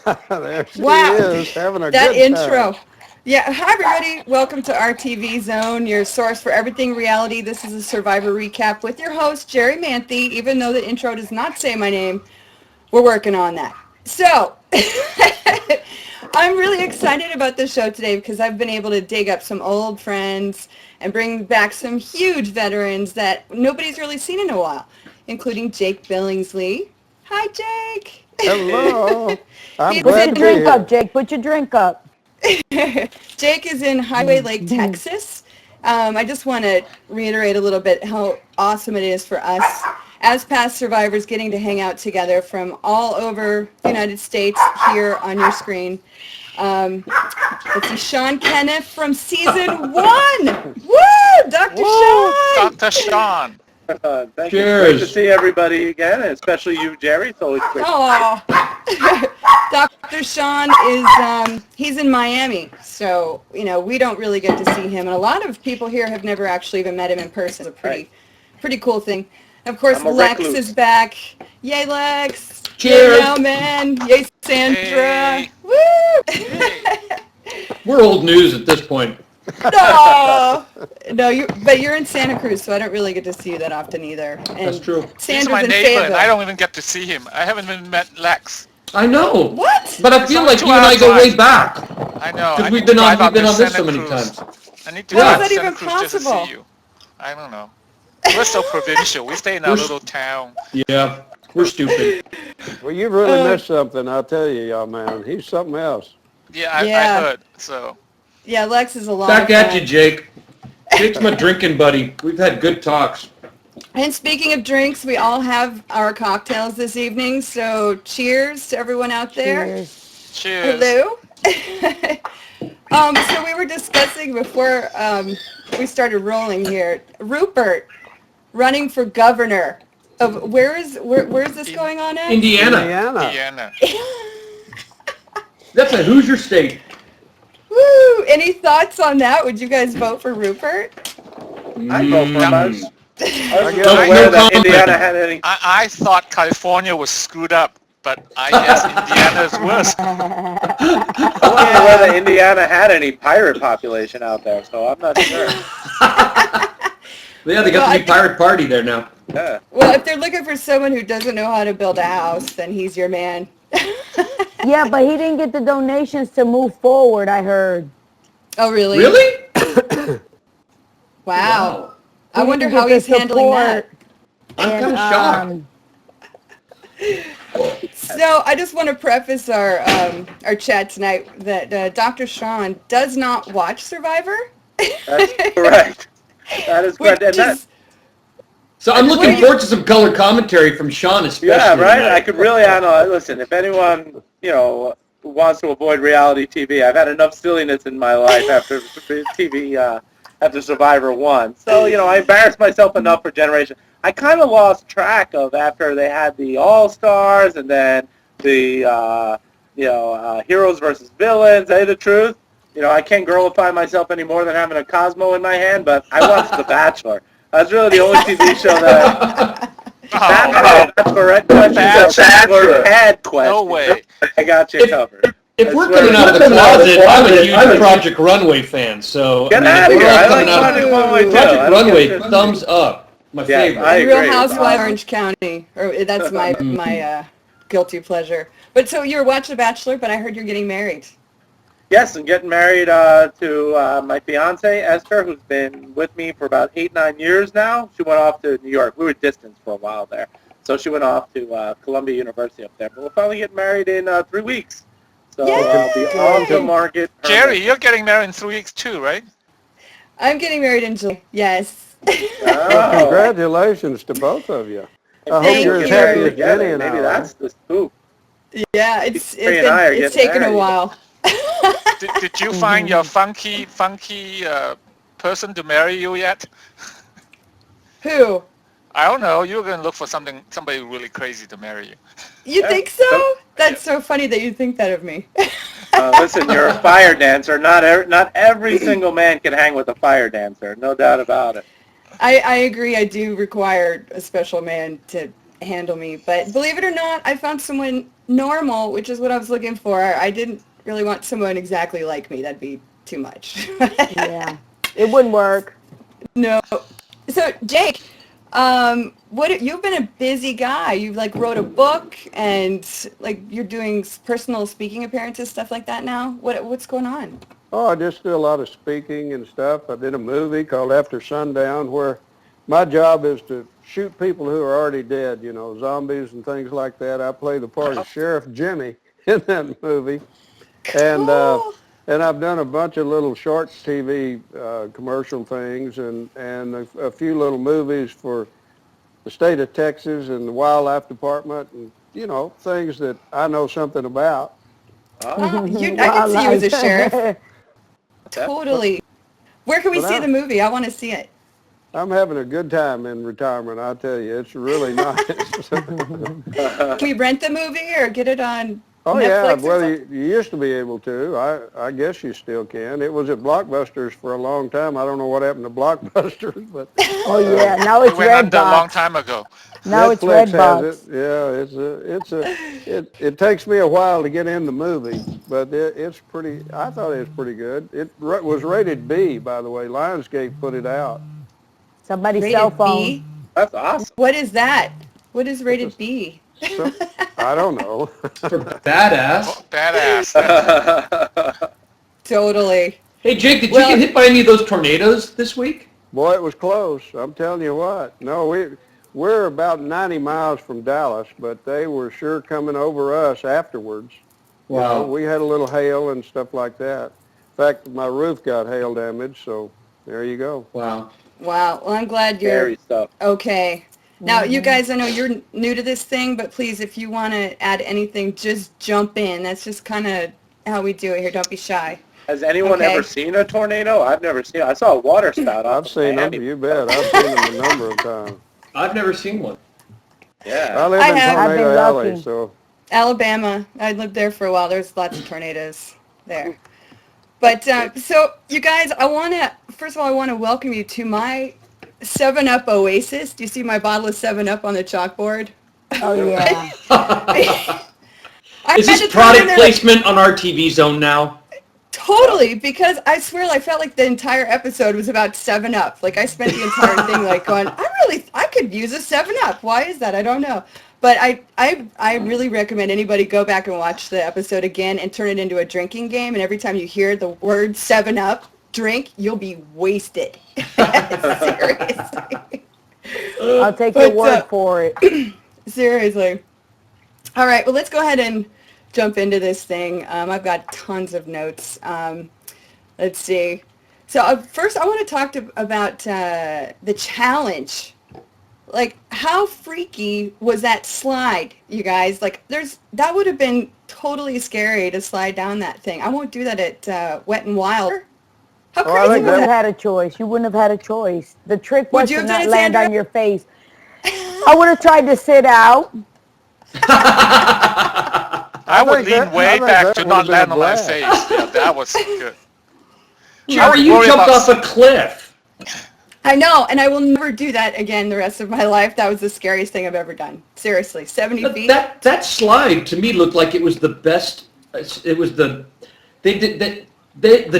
There she Wow, is, having a that good time. intro. Yeah, hi everybody. Welcome to RTV Zone, your source for everything reality. This is a Survivor recap with your host, Jerry Manthe. Even though the intro does not say my name, we're working on that. So, I'm really excited about this show today because I've been able to dig up some old friends and bring back some huge veterans that nobody's really seen in a while, including Jake Billingsley. Hi, Jake. Hello. I'm He's Put glad your to be drink up, here. Jake. Put your drink up. Jake is in Highway Lake, Texas. I just want to reiterate a little bit how awesome it is for us as past survivors getting to hang out together from all over the United States here on your screen. Let's see, Sean Kenneth from season 1. Woo! Dr. Whoa. Sean! Dr. Sean. Thank you. It's great to Cheers. see everybody again, and especially you, Jerry. It's always great. Oh, Dr. Sean is, he's in Miami, so, we don't really get to see him. And a lot of people here have never actually even met him in person. It's a pretty cool thing. Of course, I'm a Lex recluse. is back. Yay, Lex. Cheers. Yay, Al, man. Yay, Sandra. Hey. Woo! We're old news at this point. No, but you're in Santa Cruz, so I don't really get to see you that often either. And That's true. He's Sandra's my in neighbor, and Fayetteville. I don't even get to see him. I haven't even met Lex. I know. What? But I feel It's like only you and I 2 go hours way back. I know. Because I we've need to been on drive out to this Santa so many Cruz. times. I need to How drive is to that Santa even Cruz just to possible? see you. I don't know. We're so provincial. We stay in our We're s- little town. Yeah, we're stupid. Well, you really missed something, I'll tell you, y'all, man. He's something else. Yeah, I Yeah. heard. So Yeah, Lex is a lot Back of at fun. you, Jake. Jake's my drinking buddy. We've had good talks. And speaking of drinks, we all have our cocktails this evening, so cheers to everyone out there. Cheers. cheers. Hello. So we were discussing before we started rolling here, Rupert running for governor of where's this going on at? Indiana. Indiana. That's a Hoosier state. Woo! Any thoughts on that? Would you guys vote for Rupert? I go for us. I was guess- not aware No that comment. Indiana had any. I thought California was screwed up, but I guess Indiana is worse. I wasn't aware that Indiana had any pirate population out there, so I'm not sure. Yeah, they got the big pirate party there now. Yeah. Well, if they're looking for someone who doesn't know how to build a house, then he's your man. Yeah, but he didn't get the donations to move forward, I heard. Oh, really? Really? Wow. He I wonder didn't how get he's the handling that. support. I'm kind And, of shocked. So I just want to preface our chat tonight that Dr. Sean does not watch Survivor. That's correct. That is correct. Which And that, is, So I'm What looking do you- forward to some color commentary from Sean especially. yeah, right? tonight. I could really analyze. Listen, if anyone, wants to avoid reality TV, I've had enough silliness in my life after TV, after Survivor 1. So, I embarrassed myself enough for Generation. I kind of lost track of after they had the All-Stars and then the, heroes versus villains. Tell you the truth, I can't girlify myself any more than having a Cosmo in my hand, but I watched The Bachelor. That's really the only TV show that Bachelorette questions or Bachelor head questions. No way. I got you covered. If we're That's coming right. out of the closet, I'm a huge Project Runway fan. So Get I out mean, of if here. we're all I coming like out Project Runway too. Project I don't Runway, get this. thumbs up. My Yeah, favorite. I Real agree. Housewives Orange County. Or that's my guilty pleasure. But so you're watching The Bachelor, but I heard you're getting married. Yes, I'm getting married to my fiance Esther, who's been with me for about 8-9 years now. She went off to New York. We were distanced for a while there, so she went off to Columbia University up there. But we'll finally get married in 3 weeks. So I'll be on the market. Jerry, you're getting married in 3 weeks too, right? I'm getting married in July. Yes. Oh. Congratulations to both of you. I hope Thank you're as you. happy as Together. Jenny and I Maybe are. that's the scoop. Yeah, it's Free and I are it's getting taken a married. while. Did you find your funky person to marry you yet? Who? I don't know. You're going to look for somebody really crazy to marry you. You Yeah. think so? That's so funny that you think that of me. Listen, you're a fire dancer. Not every single man can hang with a fire dancer. No doubt about it. I agree. I do require a special man to handle me. But believe it or not, I found someone normal, which is what I was looking for. I didn't really want someone exactly like me. That'd be too much. Yeah, it wouldn't work. No. So Jake, you've been a busy guy. You like wrote a book and like you're doing personal speaking appearances, stuff like that now. What's going on? Oh, I just do a lot of speaking and stuff. I did a movie called After Sundown where my job is to shoot people who are already dead, you know, zombies and things like that. I play the part of Sheriff Jimmy in that movie. Cool. And I've done a bunch of little short TV commercial things and a few little movies for the state of Texas and the wildlife department and, you know, things that I know something about. I can see you as a sheriff. Totally. Where can we see the movie? I want to see it. I'm having a good time in retirement, I tell you. It's really nice. Can we rent the movie or get it on Oh, Netflix yeah. or Well, something? you used to be able to. I guess you still can. It was at Blockbusters for a long time. I don't know what happened to Blockbusters, but Oh yeah, now It it's went under a long Redbox. time ago. Now it's Netflix has Redbox. it. Yeah, it takes me a while to get in the movie, but it's pretty. I thought it was pretty good. It was rated B, by the way. Lionsgate put it out. Somebody's Rated cell phone. B? That's awesome. What is that? What is rated B? So, I don't know. For badass. Oh, badass. Totally. Hey, Jake, did you Well- get hit by any of those tornadoes this week? Boy, it was close. I'm telling you what. No, we're about 90 miles from Dallas, but they were sure coming over us afterwards. You know, we had a little hail and stuff like that. In fact, my roof got hail damage, so there you go. Wow. Wow. Well, I'm glad you're Scary stuff. okay. Now, you guys, I know you're new to this thing, but please, if you want to add anything, just jump in. That's just kind of how we do it here. Don't be shy. Has anyone Okay. ever seen a tornado? I've never seen it. I saw a water spout. I've seen them, you bet. I've seen them a number of times. I've never seen one. I Yeah. live I in have. I've Tornado been Alley, lucky. so Alabama. I lived there for a while. There's lots of tornadoes there. But so, you guys, first of all, I want to welcome you to my 7-Up Oasis. Do you see my bottle of 7-Up on the chalkboard? Oh yeah. I Is had this to throw it in product there, placement on our TV zone now? Totally, because I swear I felt like the entire episode was about 7-Up. Like I spent the entire thing like going, I could use a 7-Up. Why is that? I don't know. But I really recommend anybody go back and watch the episode again and turn it into a drinking game. And every time you hear the word 7-Up, drink, you'll be wasted. Seriously. I'll take your But, word for it. Seriously. All right, well, let's go ahead and jump into this thing. I've got tons of notes. Let's see. So first, I want to talk about the challenge. Like, how freaky was that slide, you guys? Like, that would have been totally scary to slide down that thing. I won't do that at Wet and Wild. How Oh, I crazy think You was wouldn't have that? had a choice. You wouldn't have had a choice. The trick Would was you to have done not it, land Sandra? on your face. I would have tried to sit out. I would think lean that- I way think back that to would've not been a land on my blast. face. Yeah, that was good. Jerry, you worry jumped about- off a cliff. I know, and I will never do that again the rest of my life. That was the scariest thing I've ever done. Seriously, 70 But feet. that slide to me looked like it was the best. It was the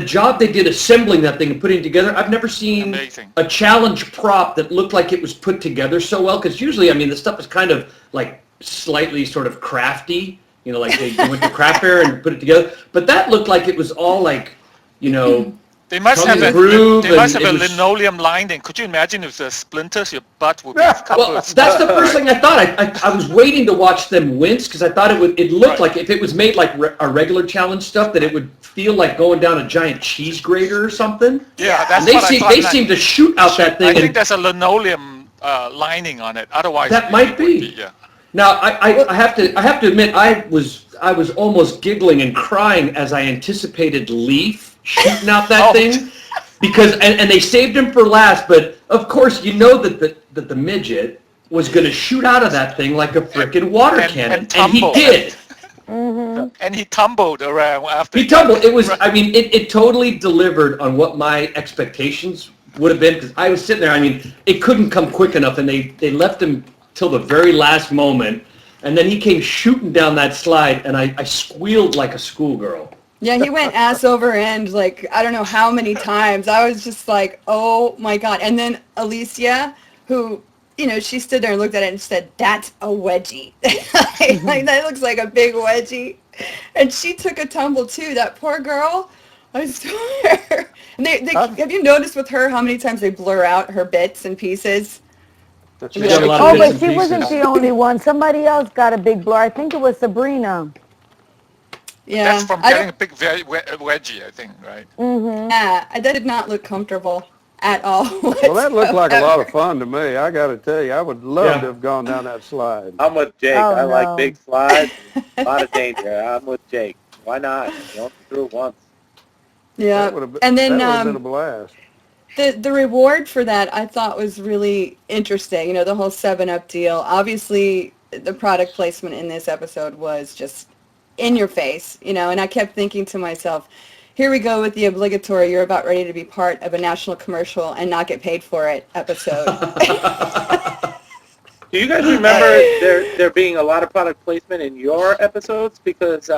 job they did assembling that thing and putting it together. I've never seen Amazing. a challenge prop that looked like it was put together so well. Because usually, I mean, the stuff is kind of like slightly sort of crafty. You know, like they went to craft fair and put it together. But that looked like it was all like, you know. They must Tongue have and groove they must and have a it was- linoleum lining. Could you imagine if the splinters, your butt would be Well, covered? Well, that's the first thing I thought. I was waiting to watch them wince because I thought it looked like if it was made like a regular challenge stuff that it would feel like going down a giant cheese grater or something. Yeah, that's And they what I thought. they seem to shoot out that thing. I think And there's a linoleum lining on it. Otherwise, That it might would be. Yeah. now I have to admit I was almost giggling and crying as I anticipated Leaf shooting out that Oh. thing. Because and they saved him for last, but of course you know that the midget was going to shoot out of that thing like a frickin' water And cannon, and, he tumble. did. And he tumbled around after. He tumbled. It was. I mean, it totally delivered on what my expectations would have been. Because I was sitting there. I mean, it couldn't come quick enough, and they left him till the very last moment. and then he came shooting down that slide, and I squealed like a schoolgirl. Yeah, he went ass over end, like, I don't know how many times. I was just like, oh my God. And then Alicia, who, you know, she stood there and looked at it and said, that's a wedgie. Like, that looks like a big wedgie. And she took a tumble too, that poor girl. I swear. And have you noticed with her how many times they blur out her bits and pieces? That's She's got a lot Oh, of but bits she and wasn't pieces. the only one. Somebody else got a big blur. I think it was Sabrina. Yeah. That's from getting a big wedgie, I think, right? Yeah, that did not look comfortable at all. Well, that looked like a lot of fun to me. I got to tell you, I would love Yeah. to have gone down that slide. I'm with Jake. Oh, I no. like big slides. A lot of danger. I'm with Jake. Why not? You only threw it once. Yeah. That would have been, And then that would have been a blast. the reward for that I thought was really interesting. You know, the whole 7-Up deal. Obviously, the product placement in this episode was just in your face, you know, and I kept thinking to myself, here we go with the obligatory, you're about ready to be part of a national commercial and not get paid for it episode. Do you guys remember there being a lot of product placement in your episodes? Because,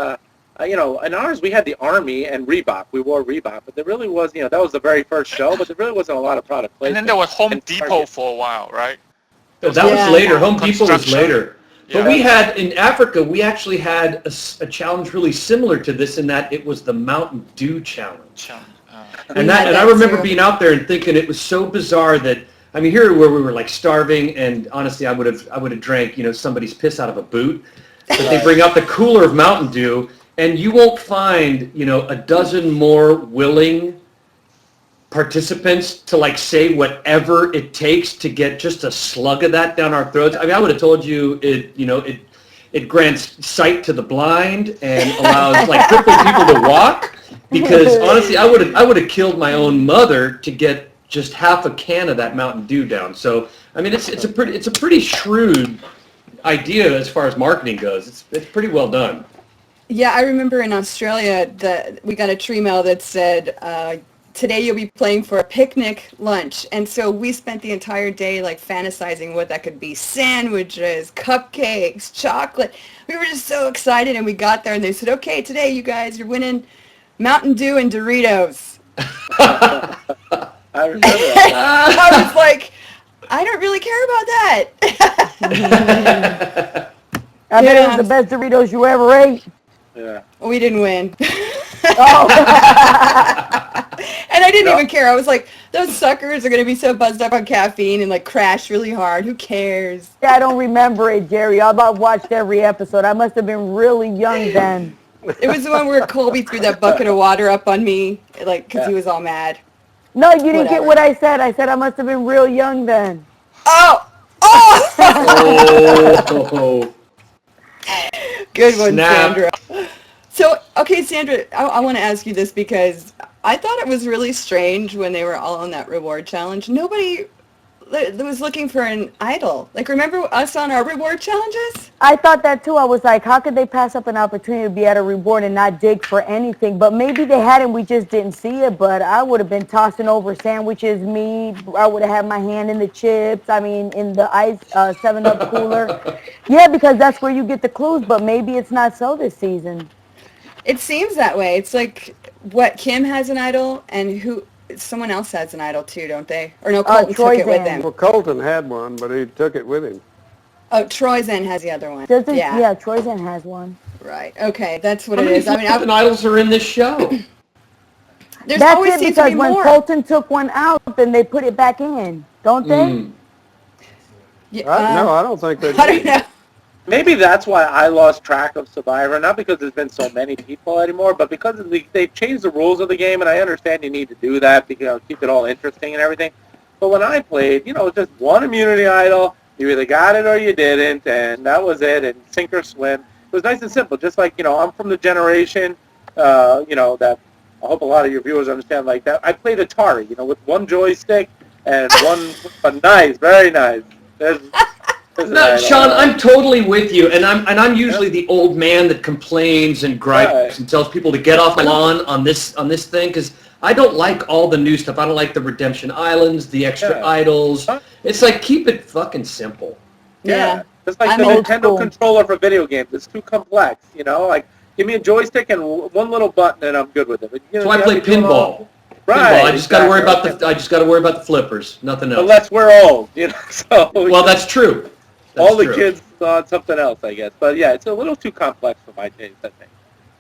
you know, in ours we had the Army and Reebok. We wore Reebok, but there really was, you know, that was the very first show, but there really wasn't a lot of product And placement. then there was Home And Depot Target. for a while, right? That Yeah. was later. Home Depot was Construction. later. But Yeah. we had, in Africa, we actually had a challenge really similar to this in that it was the Mountain Dew Challenge. We And had I that remember too. being out there and thinking it was so bizarre that, I mean, here where we were like starving, and honestly, I would have drank, you know, somebody's piss out of a boot. But they bring out the cooler of Mountain Dew, and you won't find, you know, a dozen more willing participants to like say whatever it takes to get just a slug of that down our throats. I mean, I would have told you it grants sight to the blind and allows like crippled people to walk. Because honestly, I would have killed my own mother to get just half a can of that Mountain Dew down. So I mean, it's a pretty shrewd idea as far as marketing goes. It's pretty well done. Yeah, I remember in Australia that we got a tree mail that said, today you'll be playing for a picnic lunch. And so we spent the entire day like fantasizing what that could be. Sandwiches, cupcakes, chocolate. We were just so excited, and we got there and they said, okay, today you guys, you're winning Mountain Dew and Doritos. I remember that. I was like, I don't really care about that. I bet it Yeah. was the best Doritos you ever ate. Yeah. We didn't win. Oh. And I didn't even care. I was like, those suckers are going to be so buzzed up on caffeine and like crash really hard. Who cares? I don't remember it, Jerry. Although I've watched every episode. I must have been really young then. It was the one where Colby threw that bucket of water up on me, like, because he was all mad. No, you didn't get Whatever. what I said. I said I must have been real young then. Oh! Oh! Oh. Good one, Snap. Sandra. So, okay, Sandra, I want to ask you this because I thought it was really strange when they were all on that reward challenge. Nobody was looking for an idol. Like, remember us on our reward challenges? I thought that too. I was like, how could they pass up an opportunity to be at a reward and not dig for anything? But maybe they had and we just didn't see it. But I would have been tossing over sandwiches, meat. I would have had my hand in the chips. I mean, in the ice 7-Up cooler. Yeah, because that's where you get the clues. But maybe it's not so this season. It seems that way. It's like, what, Kim has an idol and someone else has an idol too, don't they? Or no, Colton took it with Troyzan. him. Well, Colton had one, but he took it with him. Oh, Troyzan has the other one. Doesn't, Yeah, yeah, Troyzan has one. right. Okay, that's what How it many is. I mean, flippin' idols are in this show? there's That's always it, seems to because be when more. Colton took one out, then they put it back in. Don't they? Mm. Yeah, No, I don't think they I don't did. know. Maybe that's why I lost track of Survivor, not because there's been so many people anymore, but because they've changed the rules of the game, and I understand you need to do that because keep it all interesting and everything. But when I played, it was just one immunity idol. You either got it or you didn't, and that was it, and sink or swim. It was nice and simple, just like, I'm from the generation, that I hope a lot of your viewers understand like that. I played Atari, with one joystick and one, but nice, very nice. There's an No, idol. Sean, I'm totally with you, and I'm usually the old man that complains and gripes Right. and tells people to get off the lawn on this thing because I don't like all the new stuff. I don't like the Redemption Islands, the extra Yeah. idols. It's like keep it fucking simple. Yeah. It's like I'm the old Nintendo school. controller for video games. It's too complex, you know? Like, give me a joystick and one little button and I'm good with it. But, you know, So I you play have to do it all- pinball. Right. Pinball. I just got to worry about exactly. the. I just got to worry about the flippers. Nothing else. Unless we're old, you know. So Well, that's true. That's all the true. kids on something else, I guess. But yeah, it's a little too complex for my taste, I think.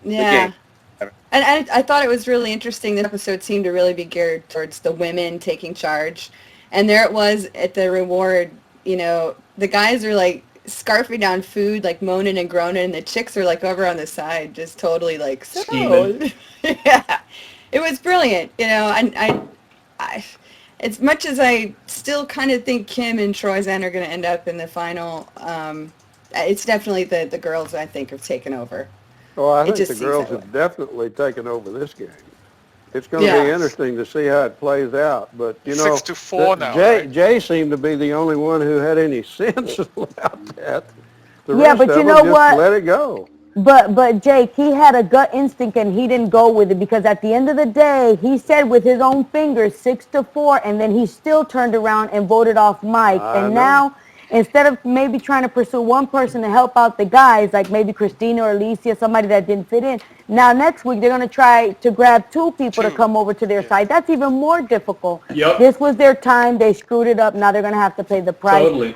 Yeah. game. And I thought it was really interesting. This episode seemed to really be geared towards the women taking charge. And there it was at the reward, you know, the guys are like scarfing down food, like moaning and groaning, and the chicks are like over on the side, just totally like, so. Scheming. Yeah. It was brilliant, you know, and I, as much as I still kind of think Kim and Troyzan are going to end up in the final, it's definitely the girls I think have taken over. Oh, I It think just the seems girls that have definitely taken over this game. It's going to Yeah. be interesting to see how it plays out. But, you know, 6-4 now, Jay, right? Jay seemed to be the only one who had any sense about that. The Yeah, rest but of you them know just what? let it go. But Jake, he had a gut instinct and he didn't go with it because at the end of the day, he said with his own fingers 6-4, and then he still turned around and voted off Mike. I And know. now, instead of maybe trying to pursue one person to help out the guys, like maybe Christina or Alicia, somebody that didn't fit in, now next week they're going to try to grab two people to Two. come over to their side. That's even more difficult. Yep. This was their time. They screwed it up. Now they're going to have to pay the price. Totally.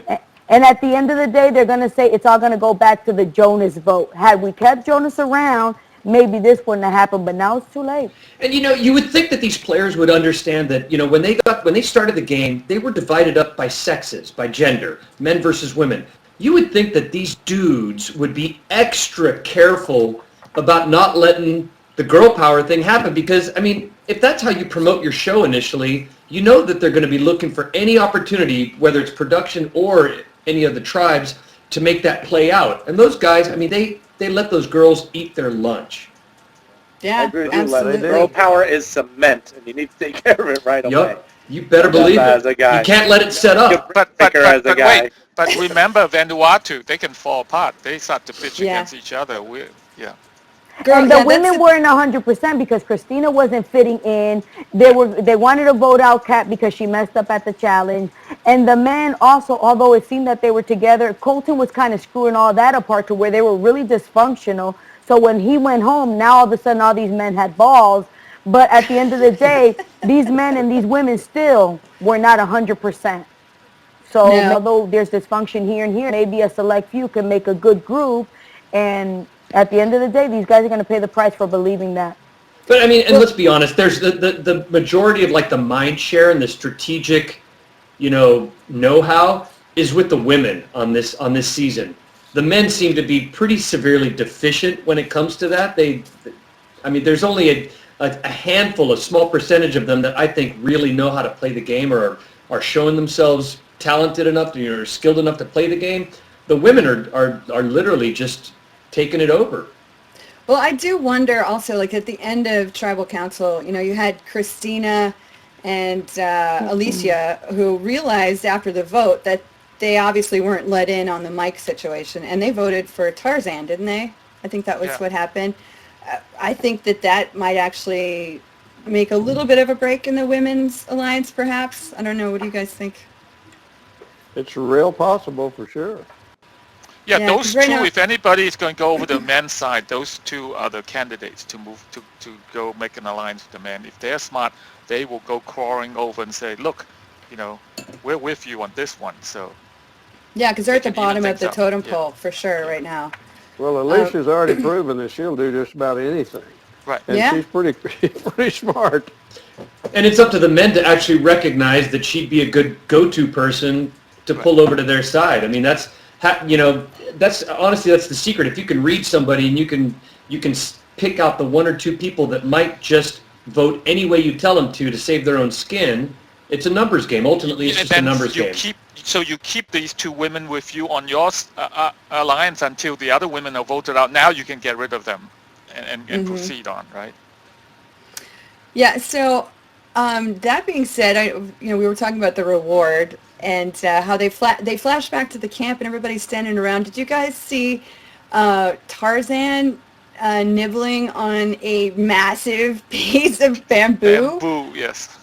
And at the end of the day, they're going to say it's all going to go back to the Jonas vote. Had we kept Jonas around, maybe this wouldn't have happened, but now it's too late. And you know, you would think that these players would understand that, you know, when they started the game, they were divided up by sexes, by gender, men versus women. You would think that these dudes would be extra careful about not letting the girl power thing happen because, I mean, if that's how you promote your show initially, you know that they're going to be looking for any opportunity, whether it's production or any of the tribes, to make that play out. And those guys, I mean, they let those girls eat their lunch. I Yeah, agree with you, Len. absolutely. Girl power is cement, and you need to take care of it right away. Yup. You better Yeah, believe as it. a guy. You can't let it set up. But as a guy. wait, but remember Vanuatu, they can fall apart. They start to pitch Yeah. against each other. Yeah. Girl, And the yeah, women that's weren't 100% because Christina wasn't fitting in. They wanted to vote out Kat because she messed up at the challenge. And the men also, although it seemed that they were together, Colton was kind of screwing all that apart to where they were really dysfunctional. So when he went home, now all of a sudden all these men had balls. But at the end of the day, these men and these women still were not 100%. So No. although there's dysfunction here and here, maybe a select few can make a good group. And at the end of the day, these guys are going to pay the price for believing that. But I mean, and let's be honest, there's the majority of like the mind share and the strategic, you know-how is with the women on this season. The men seem to be pretty severely deficient when it comes to that. I mean, there's only a handful, a small percentage of them that I think really know how to play the game or are showing themselves talented enough, or skilled enough to play the game. The women are literally just taking it over. Well, I do wonder also, like at the end of Tribal Council, you know, you had Christina and Alicia who realized after the vote that they obviously weren't let in on the Mike situation, and they voted for Tarzan, didn't they? I think that was Yeah. what happened. I think that might actually make a little bit of a break in the women's alliance, perhaps. I don't know. What do you guys think? It's real possible for sure. Yeah, Yeah, those 'cause right two, now- if anybody is going to go over the men's side, those two are the candidates to move to go make an alliance with the men. If they're smart, they will go crawling over and say, look, you know, we're with you on this one. So Yeah, because they're at the They can even bottom of the things up. totem Yeah. pole for sure right now. Well, Alicia's already proven that she'll do just about anything. right. And Yeah. she's pretty smart. And it's up to the men to actually recognize that she'd be a good go-to person to pull over to their side. I mean, that's honestly, that's the secret. If you can read somebody and you can pick out the one or two people that might just vote any way you tell them to save their own skin, it's a numbers game. Ultimately, it's And just a then numbers you game. you keep these two women with you on your alliance until the other women are voted out. Now you can get rid of them and proceed on, right? Yeah. So that being said, we were talking about the reward and how they flash back to the camp and everybody's standing around. Did you guys see Tarzan nibbling on a massive piece of bamboo? Bamboo, yes.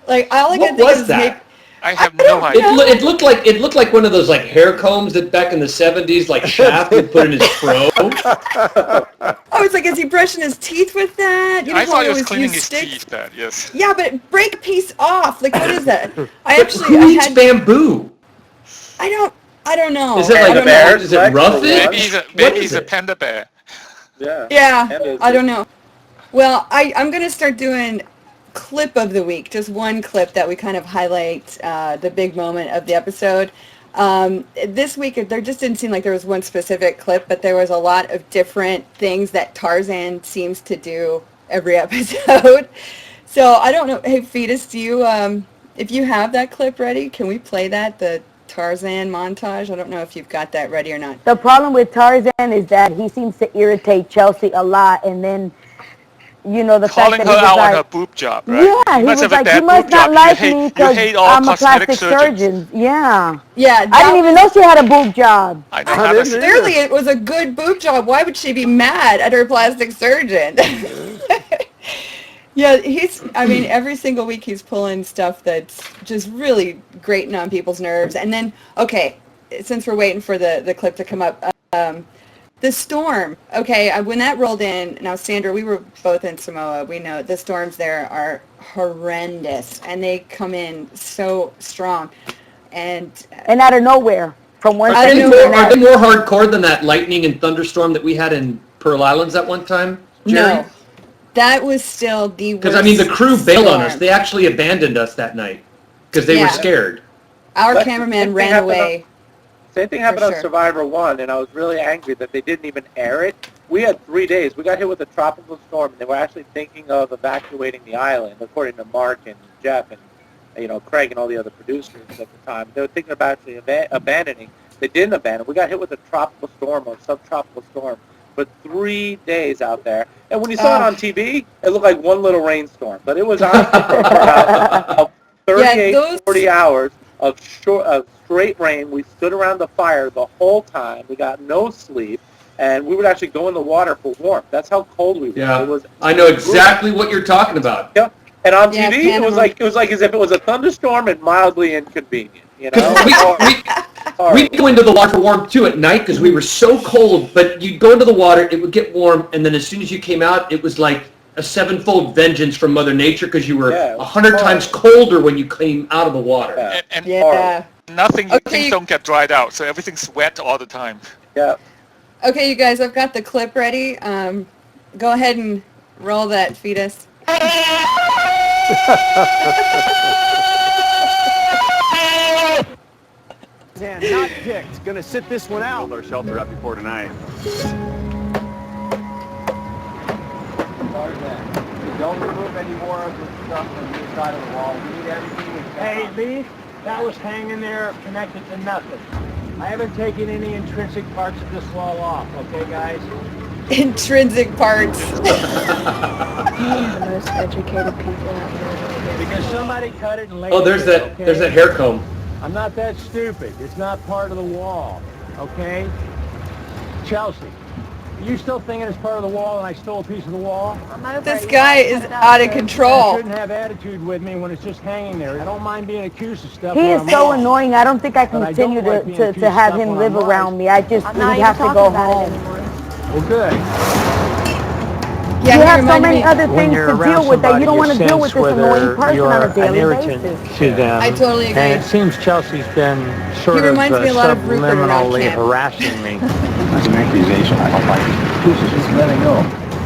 Like all I What could think was of that? I have no idea. It looked like one of those like hair combs that back in the 70s, like Shaft would put in his fro. Oh, it's like, is he brushing his teeth with that? You know I how thought we he was always cleaning use his sticks? teeth, Pat, yes. Yeah, but break a piece off. Like, what is that? I But actually, who I eats had, bamboo? I don't know. Is it I like don't bear? know. is it rough? Maybe he's What is a it? panda bear. Yeah. Yeah, Pandas I do. don't know. Well, I'm going to start doing clip of the week, just one clip that we kind of highlight the big moment of the episode. This week, there just didn't seem like there was one specific clip, but there was a lot of different things that Tarzan seems to do every episode. So I don't know. Hey, Fetus, do you, if you have that clip ready, can we play that, the Tarzan montage? I don't know if you've got that ready or not. The problem with Tarzan is that he seems to irritate Chelsea a lot, and then, you know, the Calling fact her that he was out on like, her boob job, right? yeah, he must was have a like, bad you must boob not job. like you me hate, you because hate all I'm a cosmetic plastic surgeons. surgeon. Yeah. Yeah, I that didn't even know she had a boob job. I I don't have didn't a, either. clearly it was a good boob job. Why would she be mad at her plastic surgeon? Yeah, I mean, every single week he's pulling stuff that's just really grating on people's nerves. And then, okay, since we're waiting for the clip to come up, the storm. Okay, when that rolled in, now Sandra, we were both in Samoa. We know the storms there are horrendous, and they come in so strong. And And out of nowhere, from one I don't second know. to the Are they next. more hardcore than that lightning and thunderstorm that we had in Pearl Islands at one time, Jerry? no, that was still the worst. Because I mean, the crew bailed on us. storm. They actually abandoned us that night because they Yeah. were scared. Our But cameraman same thing ran happened away. Same thing happened sure. on Survivor 1, and I was really angry that they didn't even air it. We had 3 days. We got hit with a tropical storm, and they were actually thinking of evacuating the island, according to Mark and Jeff and, you know, Craig and all the other producers at the time. They were thinking about actually abandoning. They didn't abandon. We got hit with a tropical storm or subtropical storm for 3 days out there. And when you saw it on TV, it looked like one little rainstorm. But it was on for about 38, those- 40 hours of straight rain. We stood around the fire the whole time. We got no sleep. And we would actually go in the water for warmth. That's how cold we were. Yeah, It was I know exactly what you're talking about. yeah. And on Yeah, TV, it was like as if it was a thunderstorm and mildly inconvenient. You know, We'd go into the water for warmth too at night because we were so cold. But you'd go into the water, it would get warm, and then as soon as you came out, it was like a sevenfold vengeance from Mother Nature because you were Yeah, it was 100 times colder when you came out of the water. Yeah. and Yeah. nothing, Okay. things don't get dried out, so everything's wet all the time. yeah. Okay, you guys, I've got the clip ready. Go ahead and roll that, Fetus. Dan, not picked. Gonna sit this one out. Build our shelter up before tonight. Don't remove any more of the stuff from the inside of the wall. We need everything. Hey, Lee, that was hanging there connected to nothing. I haven't taken any intrinsic parts of this wall off, okay, guys? Intrinsic parts. The most educated people out there. Because somebody cut it and laid Oh, there's it, that. okay? There's that hair comb. I'm not that stupid. It's not part of the wall, okay? Chelsea, are you still thinking it's part of the wall and I stole a piece of the wall? This guy is out of You control. shouldn't have attitude with me when it's just hanging there. I don't mind being accused of stuff. He when is I'm so wrong. annoying. I don't think I can But I continue don't like being to accused have of him stuff live when I'm around right. me. I just I'm would not even have to talking go about it home. anymore. Well, good. Yeah, You he have so reminded many me. other When things you're to around deal with that you somebody, don't want to you deal with sense this annoying whether person you're on a an daily irritant basis. to them. I totally agree. And it seems Chelsea's been sort of reminds me a lot of Rupert around subliminally camp. harassing me. That's an accusation. I don't like it. Just let it go.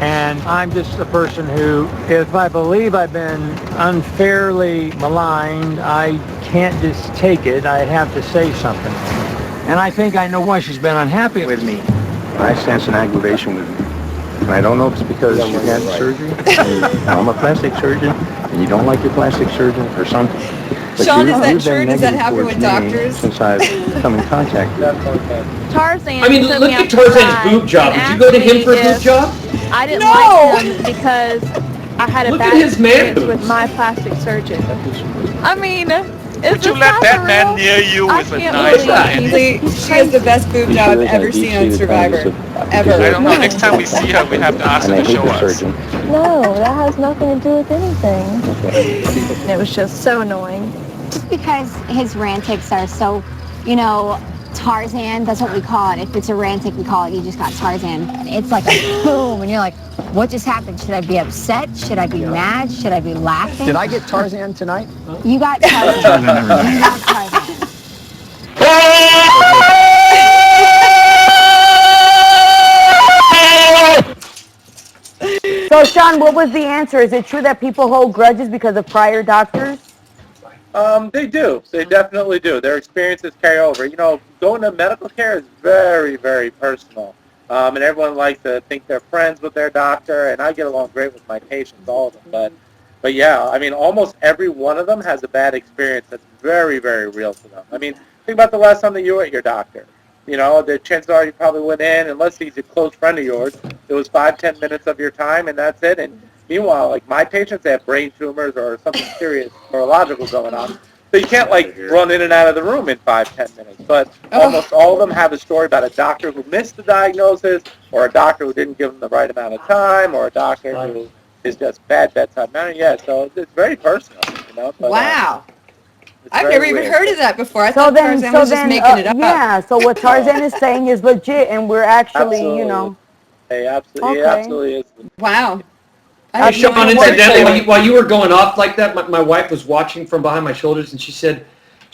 And I'm just a person who, if I believe I've been unfairly maligned, I can't just take it. I have to say something. And I think I know why she's been unhappy with me. I sense an aggravation with you. And I don't know if it's because you had surgery, and I'm a plastic surgeon, and you don't like your plastic surgeon or something. But Sean, is that you've true? been Does that negative happen towards with me doctors? Since I've come in contact with you. Tarzan I mean, took look me at out to Tarzan's ride boob job. and Did you go to asked him me for a boob if job? I didn't No! like him because I had a Look at bad his man experience boobs. with my plastic surgeon. I mean, Would you let that man near you with a can't knife? believe and- he's- Honestly, she has the best boob job I've ever seen on Survivor. Ever. I don't know. Next time we see her, we have to ask And her I to hate show the us. surgeon. No, that has nothing to do with anything. And it was just so annoying just because his rantics are so, Tarzan, that's what we call it. If it's a rantic, we call it, you just got Tarzan. It's like a boom, and you're like, what just happened? Should I be upset? Should I be mad? Should I be laughing? Did I get Tarzan tonight? You got Tarzan. You got Tarzan. So, Sean, what was the answer? Is it true that people hold grudges because of prior doctors? They do. They definitely do. Their experiences carry over. Going to medical care is very, very personal. And everyone likes to think they're friends with their doctor, and I get along great with my patients, all of them. But yeah, I mean, almost every one of them has a bad experience that's very, very real to them. I mean, think about the last time that you were at your doctor. The chances are you probably went in, unless he's a close friend of yours, it was 5-10 minutes of your time, and that's it. And meanwhile, like my patients, they have brain tumors or something serious neurological going on. So you can't run in and out of the room in 5-10 minutes. But almost all of them have a story about a doctor who missed the diagnosis, or a doctor who didn't give them the right amount of time, or a doctor who is just bad bedside manner. Yeah, so it's very personal, But, wow. I've never even heard of that before. I So thought then, Tarzan was just making it up. yeah. So what Tarzan is saying is legit, and we're actually, Hey, absolutely, Okay. it absolutely is. Wow. Hey, Sean, incidentally, while you were going off like that, my wife was watching from behind my shoulders, and she said,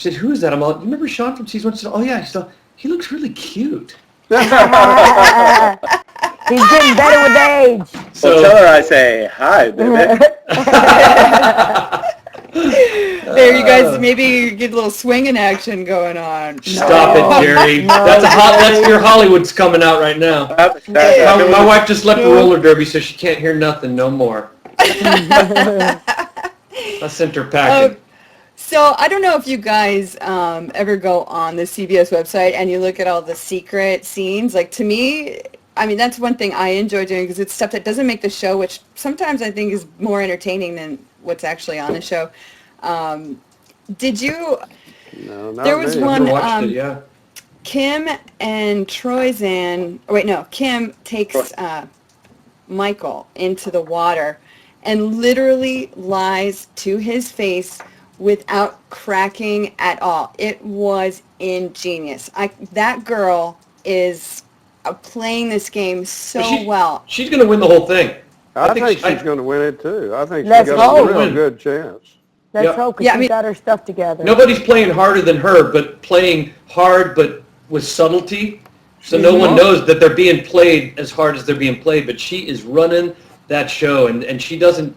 who is that? I'm all, you remember Sean from season 1? She said, oh, yeah. He looks really cute. He's getting better with age. So tell her I say, hi, baby. There, you guys, maybe get a little swinging action going on. Stop it, Jerry. That's your Hollywood's coming out right now. My wife just left the roller derby, so she can't hear nothing no more. I sent her packing. So I don't know if you guys ever go on the CBS website and you look at all the secret scenes. Like, to me, I mean, that's one thing I enjoy doing, because it's stuff that doesn't make the show, which sometimes I think is more entertaining than what's actually on the show. Did you? No, not there was me. one. Watched it, yeah. Kim and Troyzan. Oh, wait, no. Kim takes Michael into the water and literally lies to his face without cracking at all. It was ingenious. That girl is playing this game so well. She's going to win the whole thing. I think she's going to win it too. I think Let's she's got hope. a real good chance. Let's hope, because she's got her stuff together. Nobody's playing harder than her, but playing hard but with subtlety. So no one knows that they're being played as hard as they're being played, but she is running that show, and she doesn't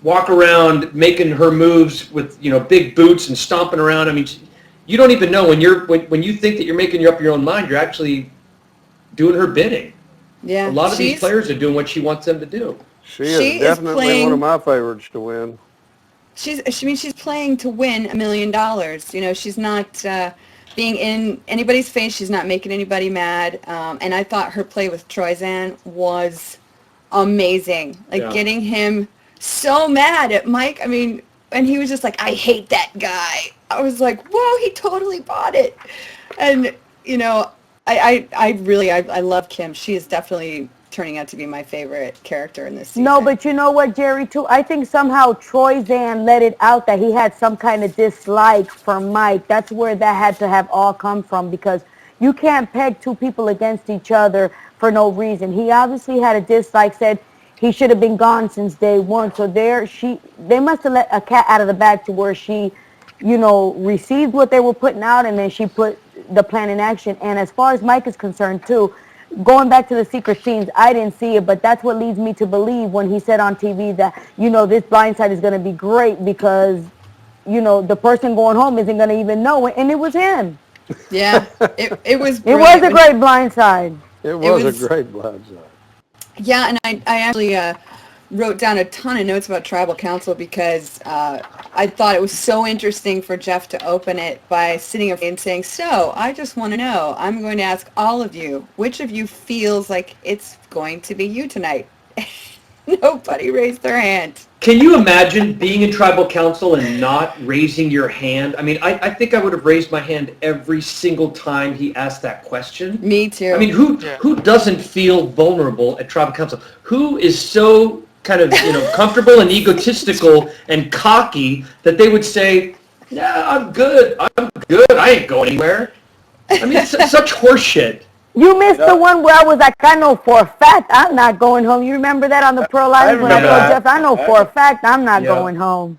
walk around making her moves with big boots and stomping around. I mean, you don't even know when you think that you're making up your own mind, you're actually doing her bidding. Yeah, a lot of these players are doing what she wants them to do. She is definitely one of my favorites to win. She's playing to win $1 million. She's not being in anybody's face. She's not making anybody mad. And I thought her play with Troyzan was amazing. Getting him so mad at Mike. I mean, and he was just like, I hate that guy. I was like, whoa, he totally bought it. And, I love Kim. She is definitely turning out to be my favorite character in this season. No, but you know what, Jerry, too? I think somehow Troyzan let it out that he had some kind of dislike for Mike. That's where that had to have all come from, because you can't peg two people against each other for no reason. He obviously had a dislike, said he should have been gone since day one. So they must have let a cat out of the bag to where she, received what they were putting out, and then she put the plan in action. And as far as Mike is concerned, too, going back to the secret scenes, I didn't see it, but that's what leads me to believe when he said on TV that, this blind side is going to be great because, the person going home isn't going to even know it, and it was him. Yeah, it was It was a great blind side. It was a great blind side. Yeah, and I actually wrote down a ton of notes about Tribal Council because I thought it was so interesting for Jeff to open it by sitting up and saying, so I just want to know, I'm going to ask all of you, which of you feels like it's going to be you tonight? Nobody raised their hand. Can you imagine being in Tribal Council and not raising your hand? I mean, I think I would have raised my hand every single time he asked that question. Me too. I mean, who doesn't feel vulnerable at Tribal Council? Who is so kind of, comfortable and egotistical and cocky that they would say, "Yeah, I'm good. I ain't going anywhere." I mean, it's such horseshit. You missed the one where I was like, I know for a fact I'm not going home. You remember that on the Pro Live when I told Jeff, I know for a fact I'm not going home.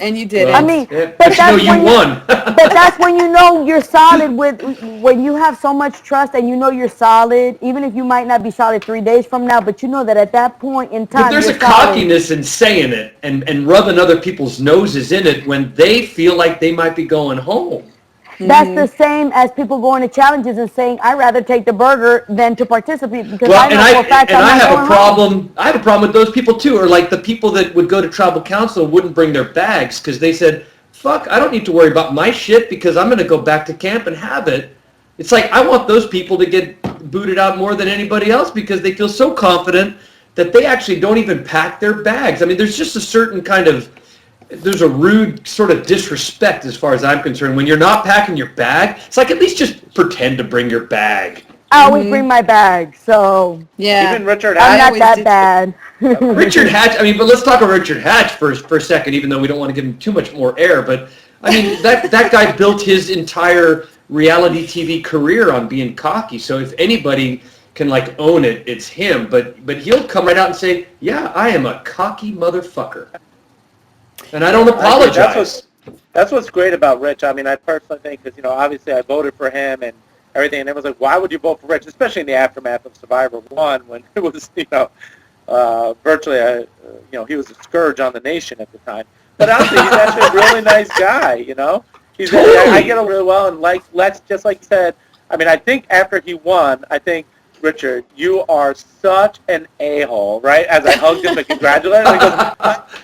And you did it. I mean, but that's you won. But that's when you know you're solid when you have so much trust and you know you're solid, even if you might not be solid 3 days from now, but you know that at that point in time, But there's a cockiness in saying it and rubbing other people's noses in it when they feel like they might be going home. That's the same as people going to challenges and saying, I'd rather take the burger than to participate because I know for a fact I'm not going home. I have a problem with those people too, or like the people that would go to tribal council and wouldn't bring their bags because they said, fuck, I don't need to worry about my shit because I'm going to go back to camp and have it. It's like I want those people to get booted out more than anybody else because they feel so confident that they actually don't even pack their bags. I mean, there's just a certain kind of, there's a rude sort of disrespect as far as I'm concerned. When you're not packing your bag, it's like at least just pretend to bring your bag. I always bring my bag, so yeah. Even Richard I'm Hatch. not that bad. Richard Hatch, I mean, but let's talk about Richard Hatch for a second, even though we don't want to give him too much more air. But, I mean, that guy built his entire reality TV career on being cocky. So if anybody can, like, own it, it's him. But he'll come right out and say, yeah, I am a cocky motherfucker. And I don't apologize. That's what's great about Rich. I mean, I personally think, because, obviously I voted for him and everything, and it was like, why would you vote for Rich, especially in the aftermath of Survivor 1 when it was, virtually, he was a scourge on the nation at the time. But honestly, he's actually a really nice guy, He's I get him really well, and like Lex, just like you said, I mean, I think after he won, Richard, you are such an a-hole, right? As I hugged him and congratulated him, he goes,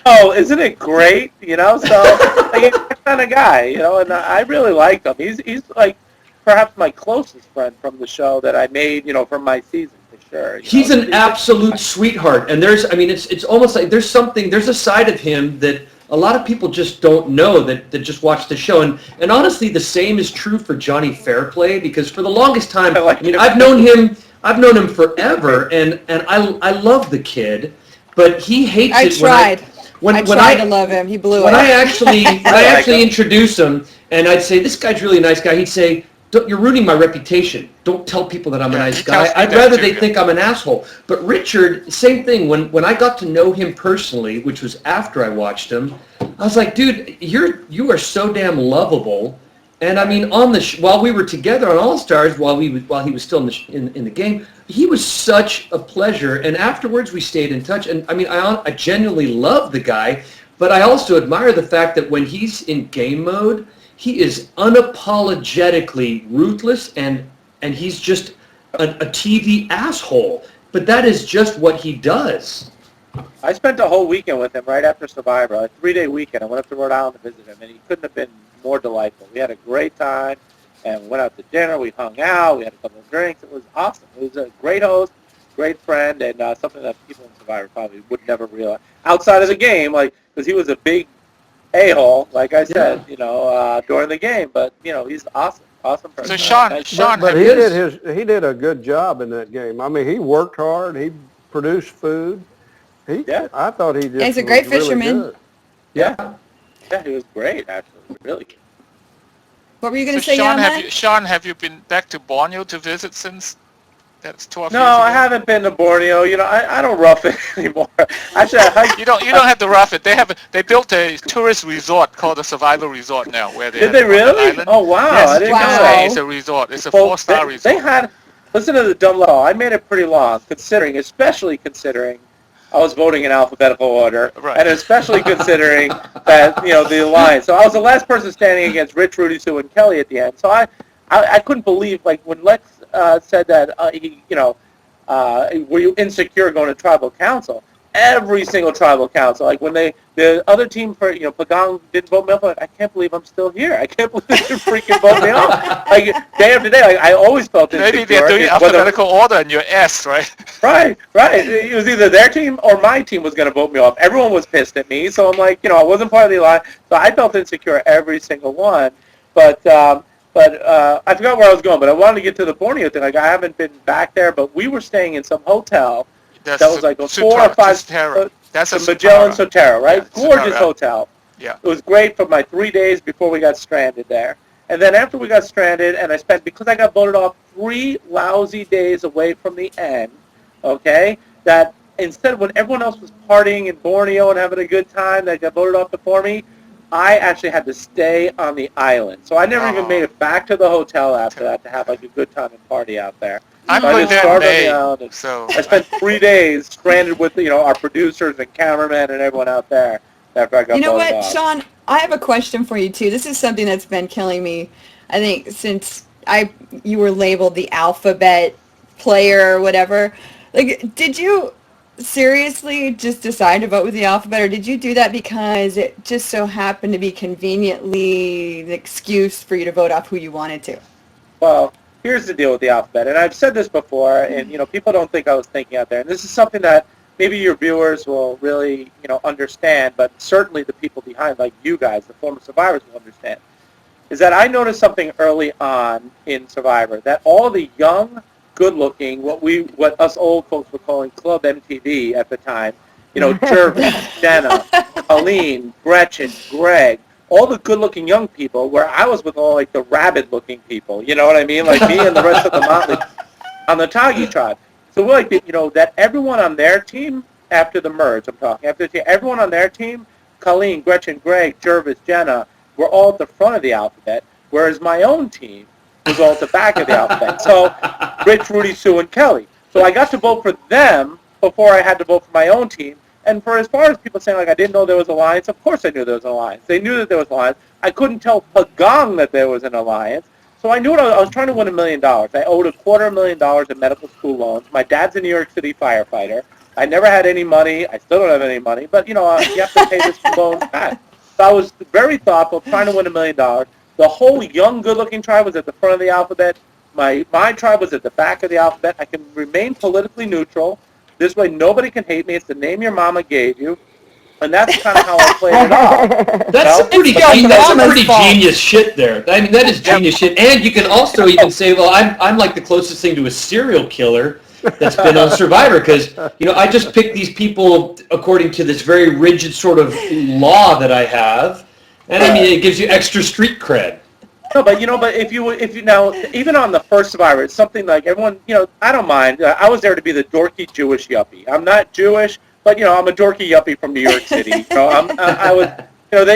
oh, isn't it great? So, he's that kind of guy, and I really like him. He's like perhaps my closest friend from the show that I made, from my season, for sure. He's an absolute sweetheart, and it's almost like there's a side of him that a lot of people just don't know that just watch the show. And honestly, the same is true for Johnny Fairplay, because for the longest time, I've known him forever, and I love the kid, but he hates it. I tried to love him. He blew it. When I actually introduce him, and I'd say, this guy's really a nice guy, he'd say, you're ruining my reputation. Don't tell people that I'm a nice guy. I'd rather they think I'm an asshole. But Richard, same thing. When I got to know him personally, which was after I watched him, I was like, dude, you are so damn lovable. And I mean, while we were together on All Stars, while he was still in the game, he was such a pleasure. And afterwards, we stayed in touch. And I mean, I genuinely love the guy, but I also admire the fact that when he's in game mode, he is unapologetically ruthless, and he's just a TV asshole. But that is just what he does. I spent a whole weekend with him right after Survivor, a 3-day weekend. I went up to Rhode Island to visit him, and he couldn't have been more delightful. We had a great time, and we went out to dinner. We hung out. We had a couple of drinks. It was awesome. It was a great host, great friend, and something that people in Survivor probably would never realize. Outside of the game, because he was a big a-hole, like I said, during the game, but he's awesome person. So Sean, but he did a good job in that game. I mean, he worked hard. He produced food. I thought he just he's a great really fisherman. good. Yeah, he was great, actually, really good. What were you going to say, Sean, have you been back to Borneo to visit since? That's 12 No, years ago. I haven't been to Borneo. I don't rough it anymore. Actually, you don't have to rough it. They built a tourist resort called the Survivor Resort now, where they did they really? Oh wow! Yes, I didn't know that. It's a resort. It's a 4-star resort. They had. Listen to the dumb law. I made it pretty long, especially considering I was voting in alphabetical order, right. And especially considering that the alliance. So I was the last person standing against Rich, Rudy, Sue, and Kelly at the end. So I couldn't believe when Lex said that were you insecure going to tribal council? Every single tribal council, like when the other team for Pagong didn't vote me off, I can't believe I'm still here. I can't believe they freaking vote me off. Like day after day, I always felt insecure. Maybe they're doing alphabetical order and you're S, right? Right. It was either their team or my team was going to vote me off. Everyone was pissed at me, so I'm like, I wasn't part of the alliance, so I felt insecure every single one. But I forgot where I was going. But I wanted to get to the Borneo thing. Like I haven't been back there, but we were staying in some hotel That's that was like a 4 or 5. Sotero. That's a the Magellan Sotero, right? Yeah, Gorgeous Sotero. hotel. Yeah. It was great for my 3 days before we got stranded there. And then after we got stranded, and I spent, because I got voted off 3 lousy days away from the end, okay, that instead when everyone else was partying in Borneo and having a good time, that got voted off before me, I actually had to stay on the island. So I never even made it back to the hotel after that to have like a good time and party out there. I'm so I going just there in starved on May, the island, and so I spent 3 days stranded with, our producers and cameramen and everyone out there after I got You know voted what, off. Sean? I have a question for you too. This is something that's been killing me. I think since you were labeled the alphabet player or whatever. Like, did you seriously just decide to vote with the alphabet, or did you do that because it just so happened to be conveniently the excuse for you to vote off who you wanted to? Well, here's the deal with the alphabet, and I've said this before, and people don't think I was thinking out there, and this is something that maybe your viewers will really understand, but certainly the people behind, like you guys, the former survivors, will understand, is that I noticed something early on in Survivor, that all the young, good-looking, what us old folks were calling Club MTV at the time, Jervis, Jenna, Colleen, Gretchen, Greg, all the good-looking young people, where I was with all like the rabid-looking people, you know what I mean? Like me and the rest of the motley on the Tagi tribe. So we're like, that everyone on their team, after the merge, I'm talking, everyone on their team, Colleen, Gretchen, Greg, Jervis, Jenna, were all at the front of the alphabet, whereas my own team was all at the back of the alphabet. So Rich, Rudy, Sue, and Kelly. So I got to vote for them before I had to vote for my own team. And for as far as people saying, like, I didn't know there was an alliance, of course I knew there was an alliance. They knew that there was an alliance. I couldn't tell Pagong that there was an alliance. So I knew I was trying to win $1 million. I owed $250,000 in medical school loans. My dad's a New York City firefighter. I never had any money. I still don't have any money. But, you have to pay this loan back. So I was very thoughtful, trying to win $1 million. The whole young, good-looking tribe was at the front of the alphabet. My tribe was at the back of the alphabet. I can remain politically neutral. This way, nobody can hate me. It's the name your mama gave you. And that's kind of how I played it off. That's some pretty genius shit there. I mean, that is genius shit. And you can also even say, well, I'm like the closest thing to a serial killer that's been on Survivor, because I just picked these people according to this very rigid sort of law that I have, and I mean it gives you extra street cred. No, but if you now, even on the first Survivor, it's something like everyone, I don't mind. I was there to be the dorky Jewish yuppie. I'm not Jewish, but I'm a dorky yuppie from New York City. I was,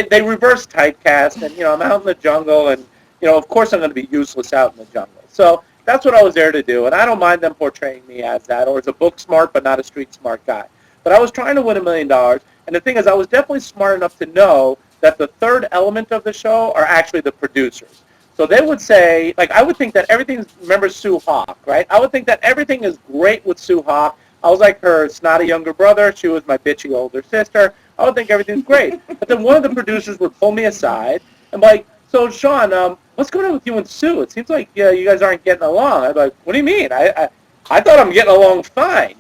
they reverse typecast, and I'm out in the jungle, and of course I'm going to be useless out in the jungle. So that's what I was there to do, and I don't mind them portraying me as that, or as a book smart but not a street smart guy. But I was trying to win $1 million, and the thing is, I was definitely smart enough to know that the third element of the show are actually the producers. So they would say, like, I would think that everything's, remember Sue Hawk, right? I would think that everything is great with Sue Hawk. I was like her snotty younger brother. She was my bitchy older sister. I would think everything's great. But then one of the producers would pull me aside and be like, so Sean, what's going on with you and Sue? It seems like you guys aren't getting along. I'd be like, what do you mean? I thought I'm getting along fine,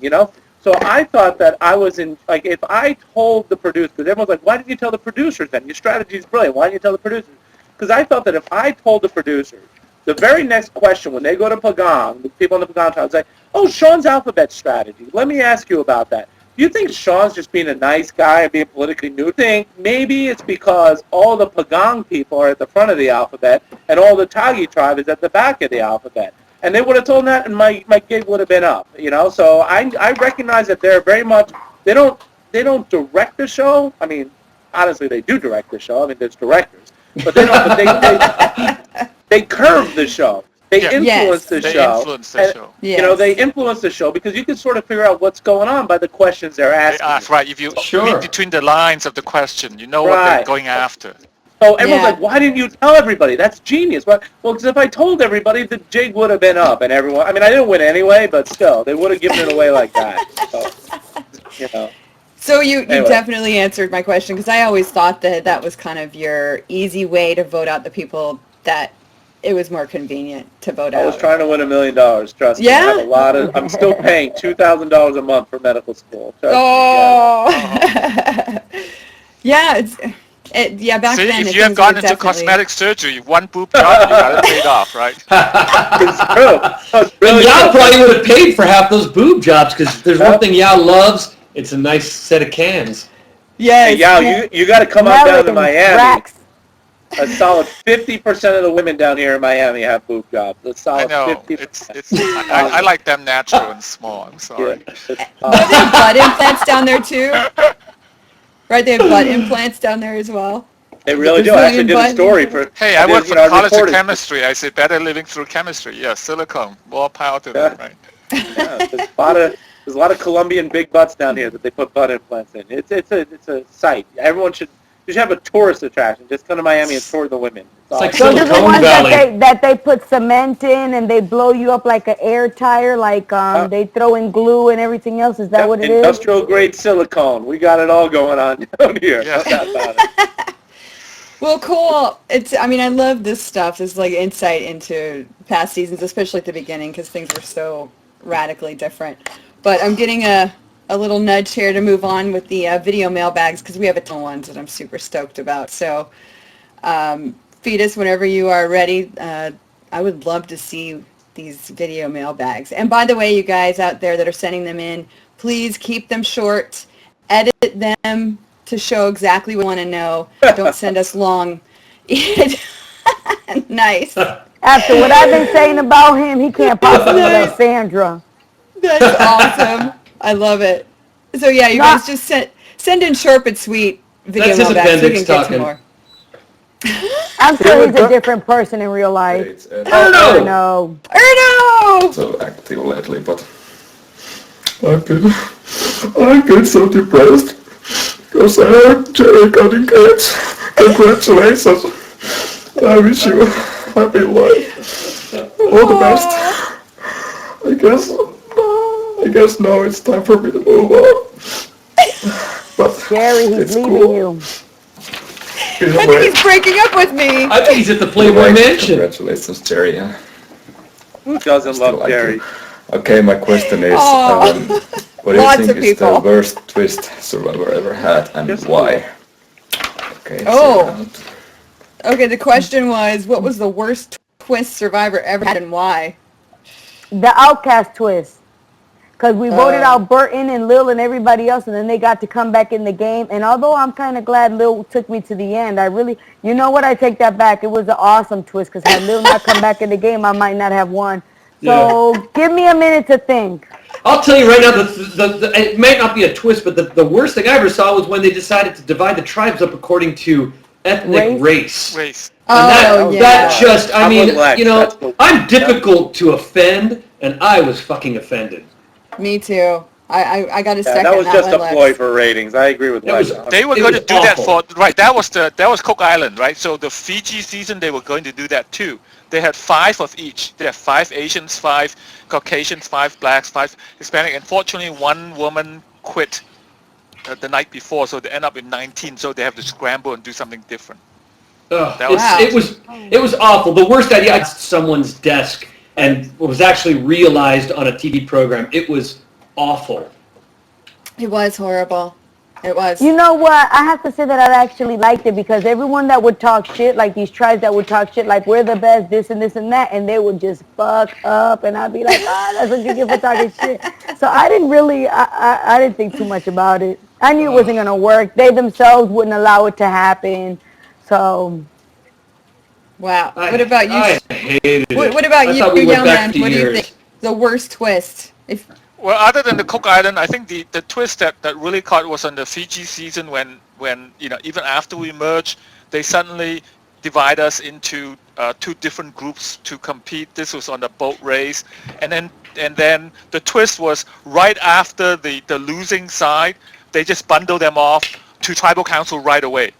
So I thought that I was in, like, if I told the producers, because everyone's like, why didn't you tell the producers then? Your strategy is brilliant. Why didn't you tell the producers? Because I thought that if I told the producers, the very next question when they go to Pagong, the people on the Pagong tribe, say, oh, Sean's alphabet strategy. Let me ask you about that. Do you think Sean's just being a nice guy and being politically neutral? Think maybe it's because all the Pagong people are at the front of the alphabet and all the Tagi tribe is at the back of the alphabet. And they would have told that, and my gig would have been up, So I recognize that they're very much, they don't direct the show. I mean, honestly, they do direct the show. I mean, there's directors, but they don't. But they curve the show. They influence the show. Influence the show. They influence the show because you can sort of figure out what's going on by the questions they're asking. Right. If you read between the lines of the question, you know what they're going after. So everyone's like, why didn't you tell everybody? That's genius. Well, because if I told everybody, the jig would have been up, and everyone. I mean, I didn't win anyway, but still, they would have given it away like that. So, So you definitely answered my question, because I always thought that was kind of your easy way to vote out the people that it was more convenient to vote out. I was trying to win $1 million. Trust me. Yeah? I have a lot of. I'm still paying $2,000 a month for medical school. Yeah, Yeah, back See, then. if you have gone into cosmetic surgery, one boob job, you got it paid off, right? It's true. It's And really Yao true. probably would have paid for half those boob jobs because there's one thing Yao loves. It's a nice set of cans. Yes. Hey, Yao, you got to come on down to Melons, Miami. racks. A solid 50% of the women down here in Miami have boob jobs. A I solid know. 50%. I like them natural and small. I'm sorry. Yeah, it's Don't they have butt implants down there too? Right, they have butt implants down there as well. They really do. I actually did a story for. Hey, I work for I the College of reported- Chemistry. I say better living through chemistry. Yeah, silicone. More power to them, right? Yeah, there's a lot of Colombian big butts down here that they put butt implants in. It's a sight. Everyone should. You should have a tourist attraction. Just come to Miami and tour the women. It's like Those are the Silicon ones Valley. that they put cement in and they blow you up like an air tire, like they throw in glue and everything else. Is that what it is? Industrial grade silicone. We got it all going on down here. Yeah. No doubt about it. Well, cool. I mean, I love this stuff. It's like insight into past seasons, especially at the beginning, because things were so radically different. But I'm getting a little nudge here to move on with the video mailbags, because we have a ton of ones that I'm super stoked about. So feed us whenever you are ready. I would love to see these video mailbags. And by the way, you guys out there that are sending them in, please keep them short. Edit them to show exactly what we want to know. Don't send us long. Nice. After what I've been saying about him, he can't possibly love Sandra. That's awesome. I love it. So yeah, you guys just send in short but sweet video That's his mailbags so we appendix can get to talking. more. I'm sure he's a different person in real life. It's No. Erno! so active lately, but I get so depressed because I heard Jerry got engaged. Congratulations. I wish you a happy life. All the best. I guess now it's time for me to move on. But Jerry, he's it's leaving cool. you. Either I think way, he's breaking up with me. I think he's at the Playboy Mansion. Congratulations, Jerry. Who doesn't Still love like Jerry? you. Okay, my question is, Aw. what do you Lots think of is the people. worst twist Survivor ever had, and Just why? Okay. Oh. Okay, the question was, what was the worst twist Survivor ever had and why? The Outcast twist. Because we voted out Burton and Lil and everybody else, and then they got to come back in the game. And although I'm kind of glad Lil took me to the end, I really, you know what, I take that back. It was an awesome twist, because had Lil not come back in the game, I might not have won. So give me a minute to think. I'll tell you right now, it might not be a twist, but the worst thing I ever saw was when they decided to divide the tribes up according to ethnic race. Race. And that just, I mean, Lex, you know, that's the- I'm difficult to offend, and I was fucking offended. Me too. I got a Yeah, second that was just a one, ploy Lex. for ratings. I agree with It Lex. was- They were It going to was do that awful. for right. That was Cook Island, right? So the Fiji season, they were going to do that too. They had 5 of each. They had 5 Asians, 5 Caucasians, 5 blacks, 5 Hispanic. Unfortunately, one woman quit the night before, so they end up with 19. So they have to scramble and do something different. Ugh, That was- it was awful. The worst idea at someone's desk and was actually realized on a TV program. It was awful. It was horrible. It was. You know what? I have to say that I actually liked it, because everyone that would talk shit, like these tribes that would talk shit, like we're the best, this and this and that, and they would just fuck up, and I'd be like, that's what you get for talking shit. So I didn't really, I didn't think too much about it. I knew it wasn't gonna work. They themselves wouldn't allow it to happen. So. Wow. What about you? I hated it. What about I you, thought we went young back man? to What do you years. think? The worst twist. Well, other than the Cook Island, I think the twist that really caught was on the Fiji season when you know, even after we merged, they suddenly divide us into 2 different groups to compete. This was on the boat race, and then the twist was right after the losing side, they just bundle them off to tribal council right away.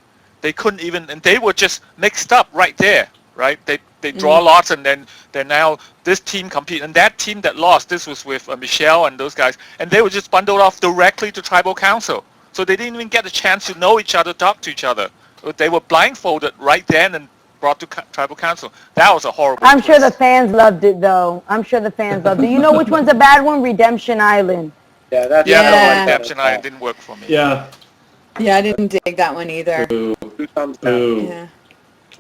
They couldn't even, and they were just mixed up right there, right? They draw lots, and then now this team compete, and that team that lost, this was with Michelle and those guys, and they were just bundled off directly to tribal council. So they didn't even get a chance to know each other, talk to each other. They were blindfolded right then and brought to tribal council. That was a horrible I'm sure the twist. fans loved it, though. I'm sure the fans loved it. You know which one's a bad one? Redemption Island. Yeah, that's Yeah, Yeah. that one, Redemption Island didn't work for me. Yeah. Yeah, I didn't dig that one either. 2 thumbs down. Ooh. Yeah.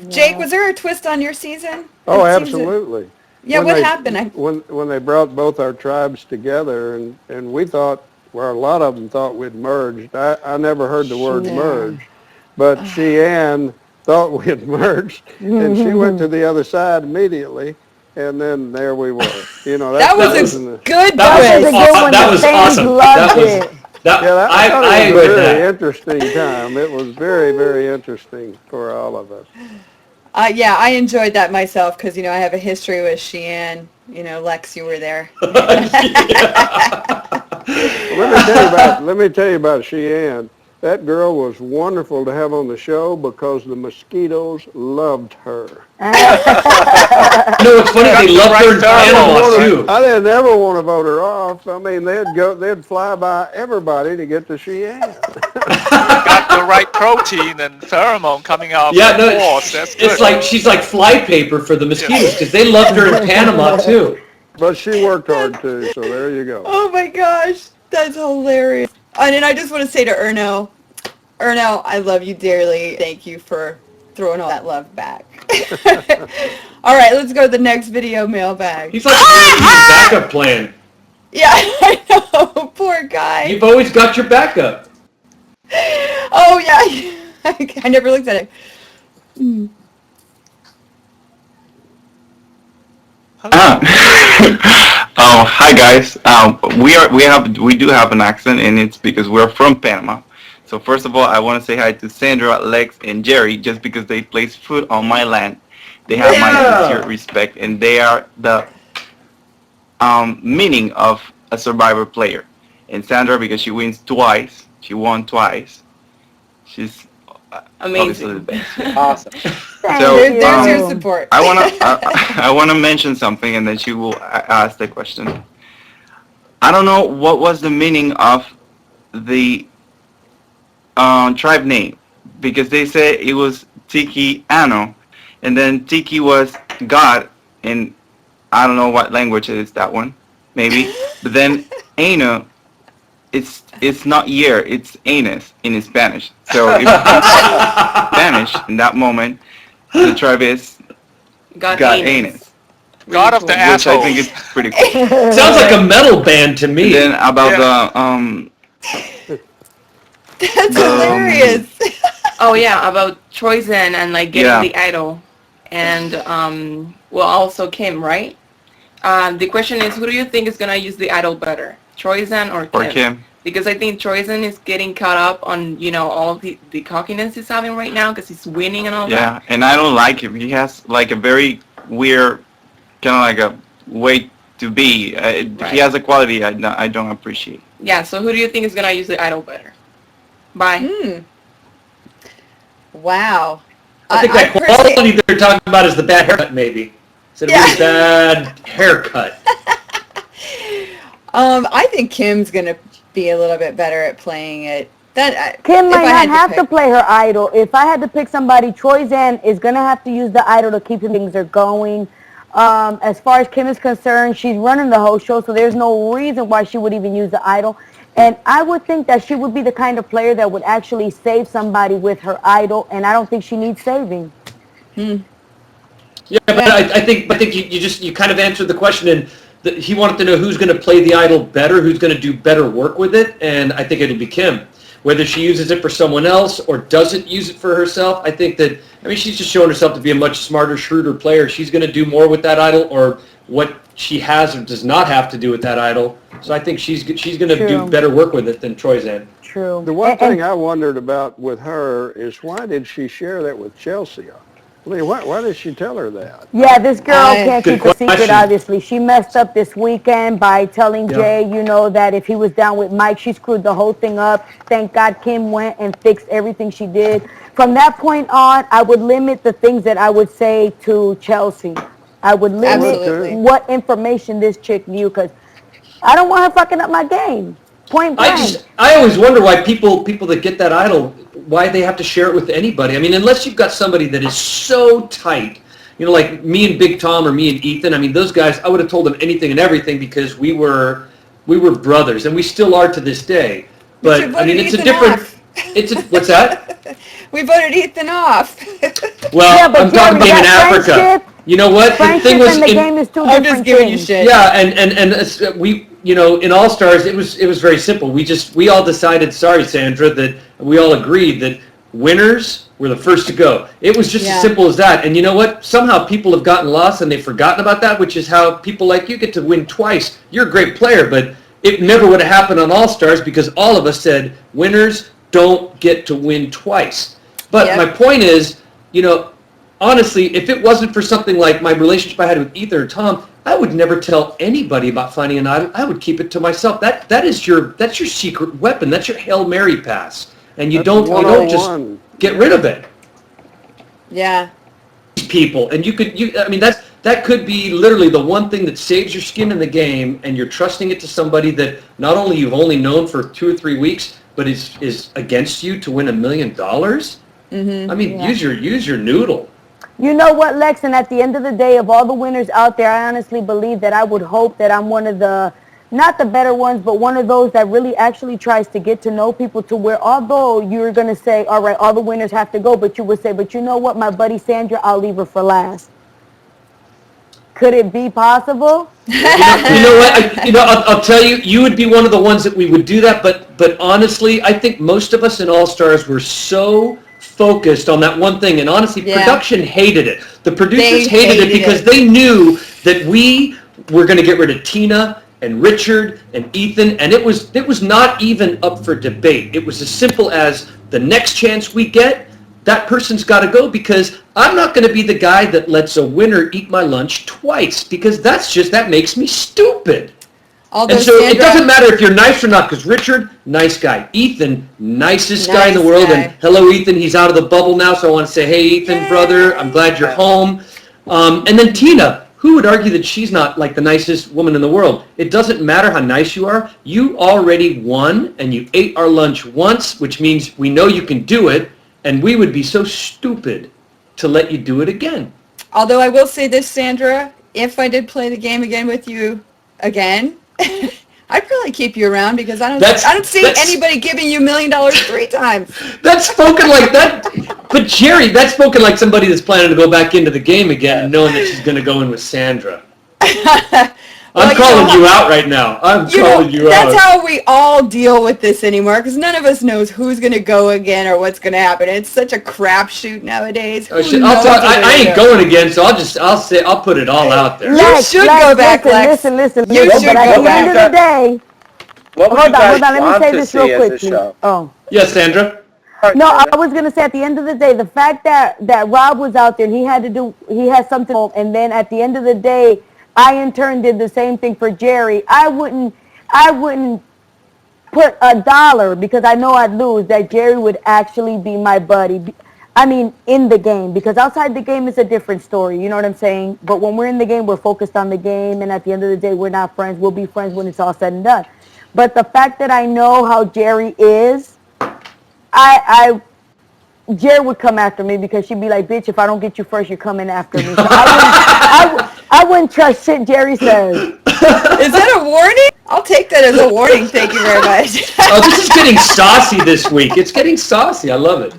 Jake, was there a twist on your season? Oh, It seems that- absolutely. Yeah, When what they- happened? When they brought both our tribes together, and we thought, well, a lot of them thought we'd merged. I never heard the word Yeah. merge, but Sheann thought we had merged, and she went to the other side immediately, and then there we were. You know, That was wasn't a a- good That was a twist. good one. That The was fans awesome. loved That was it. that. Yeah, I thought I it agree was a with very that. interesting time. It was very, very interesting for all of us. Yeah, I enjoyed that myself because, I have a history with Sheann. Lex, you were there. Let me tell you about Sheann. That girl was wonderful to have on the show because the mosquitoes loved her. No, it's funny. They loved her in Panama too. I didn't ever want to vote her off. I mean, they'd fly by everybody to get to Sheann. Got the right protein and pheromone coming out Yeah, of no, the pores. That's good. it's like she's like flypaper for the mosquitoes because they loved her in Panama too. But she worked hard too, so there you go. Oh my gosh, that's hilarious. And I just want to say to Erno, I love you dearly. Thank you for throwing all that love back. All right, let's go to the next video mailbag. He's like a backup plan. Yeah, I know. Poor guy. You've always got your backup. Oh yeah, I never looked at it. Oh, hi guys. We do have an accent, and it's because we're from Panama. So first of all, I want to say hi to Sandra, Lex, and Jerry, just because they place foot on my land. They have my sincere respect, and they are the meaning of a Survivor player. And Sandra, because she wins twice, she won twice. She's obviously the best. Awesome. So There's your support. I wanna mention something, and then she will ask the question. I don't know what was the meaning of the tribe name, because they said it was Tiki Ano, and then Tiki was God, and I don't know what language it is, that one, maybe. But then Ano, it's not year, it's anus in Spanish. So if it's Spanish in that moment, the tribe is God Anus. God of the Which asshole. I think is pretty cool. Sounds like a metal band to me. And then about That's hilarious. Oh yeah, about Troyzen and like getting the idol, and also Kim, right? The question is, who do you think is gonna use the idol better, Troyzen or Kim? Or Kim. Because I think Troyzen is getting caught up on all the cockiness he's having right now because he's winning and all that. Yeah, and I don't like him. He has like a very weird, kind of like a way to be. He has a quality I don't appreciate. Yeah. So who do you think is gonna use the idol better? Bye. Wow. I think that quality they're talking about is the bad haircut, maybe. It's a really bad haircut. I think Kim's gonna be a little bit better at playing it. Kim if might I had not have to pick- play her idol. If I had to pick somebody, Troyzen is going to have to use the idol to keep things are going. As far as Kim is concerned, she's running the whole show, so there's no reason why she would even use the idol. And I would think that she would be the kind of player that would actually save somebody with her idol, and I don't think she needs saving. Yeah, but I think you kind of answered the question, and he wanted to know who's going to play the idol better, who's going to do better work with it, and I think it'll be Kim. Whether she uses it for someone else or doesn't use it for herself, I think that, she's just showing herself to be a much smarter, shrewder player. She's going to do more with that idol, or what she has or does not have to do with that idol. So I think she's going to do better work with it than Troyzen. True. The one thing I wondered about with her is why did she share that with Chelsea? I mean, why did she tell her that? Yeah, this girl can't Good keep a secret, question. obviously. She messed up this weekend by telling Jay, that if he was down with Mike, she screwed the whole thing up. Thank God Kim went and fixed everything she did. From that point on, I would limit the things that I would say to Chelsea. I would limit what information this chick knew, because I don't want her fucking up my game. Point blank. I always wonder why people that get that idol, why they have to share it with anybody. Unless you've got somebody that is so tight, like me and Big Tom or me and Ethan. Those guys, I would have told them anything and everything because we were brothers, and we still are to this day. But it's a different. What's that? We voted Ethan off. Well, Yeah, but I'm talking Jerry, about in that Africa. friendship- You know what? The Friendship thing was and the in- game is two I'm different just giving you things. shit. Yeah, and we, you know, in All Stars, it was very simple. We all decided, sorry, Sandra, that we all agreed that winners were the first to go. It was just as simple as that. And you know what? Somehow people have gotten lost and they've forgotten about that, which is how people like you get to win twice. You're a great player, but it never would have happened on All Stars because all of us said winners don't get to win twice. But my point is, you know, honestly, if it wasn't for something like my relationship I had with Ethan or Tom, I would never tell anybody about finding an idol. I would keep it to myself. That's your secret weapon. That's your Hail Mary pass. And you don't just get rid of it. Yeah. People, and I mean, that could be literally the one thing that saves your skin in the game, and you're trusting it to somebody that not only you've only known for 2 or 3 weeks, but is against you to win $1 million. I mean, use your noodle. You know what, Lex? And at the end of the day, of all the winners out there, I honestly believe that I would hope that I'm one of the, not the better ones, but one of those that really actually tries to get to know people to where, although you're going to say, all right, all the winners have to go, but you would say, but you know what, my buddy Sandra, I'll leave her for last. Could it be possible? You know what? I'll tell you, you would be one of the ones that we would do that. But honestly, I think most of us in All Stars were so focused on that one thing, and honestly, production hated it. The producers hated it because they knew that we were going to get rid of Tina and Richard and Ethan, and it was not even up for debate. It was as simple as the next chance we get, that person's got to go, because I'm not going to be the guy that lets a winner eat my lunch twice, because that makes me stupid. And so it doesn't matter if you're nice or not, because Richard, nice guy. Ethan, nicest guy in the world. Guy. And hello, Ethan. He's out of the bubble now, so I want to say, hey, Ethan, brother, I'm glad you're home. And then Tina, who would argue that she's not like the nicest woman in the world? It doesn't matter how nice you are. You already won, and you ate our lunch once, which means we know you can do it, and we would be so stupid to let you do it again. Although I will say this, Sandra, if I did play the game again with you again, I'd probably keep you around, because I don't see anybody giving you $1 million 3 times. That's spoken like that. But Jerry, that's spoken like somebody that's planning to go back into the game again and knowing that she's going to go in with Sandra. I'm calling you out right now. I'm calling you out. That's how we all deal with this anymore, because none of us knows who's going to go again or what's going to happen. It's such a crapshoot nowadays. I ain't going again, so I'll put it all out there. Lex, you should go back, Lex. Listen. You should But at the end of the day, what would you guys let me want say to this see real as quick, a please. show? Oh. Yes, Sandra? No, I was going to say, at the end of the day, the fact that Rob was out there and he had something, and then at the end of the day, I in turn did the same thing for Jerry. I wouldn't put $1, because I know I'd lose, that Jerry would actually be my buddy. I mean, in the game, because outside the game is a different story, you know what I'm saying? But when we're in the game, we're focused on the game, and at the end of the day, we're not friends. We'll be friends when it's all said and done. But the fact that I know how Jerry is, Jerry would come after me, because she'd be like, bitch, if I don't get you first, you're coming after me. So I wouldn't trust shit Jerry says. Is that a warning? I'll take that as a warning. Thank you very much. Oh, this is getting saucy this week. It's getting saucy. I love it.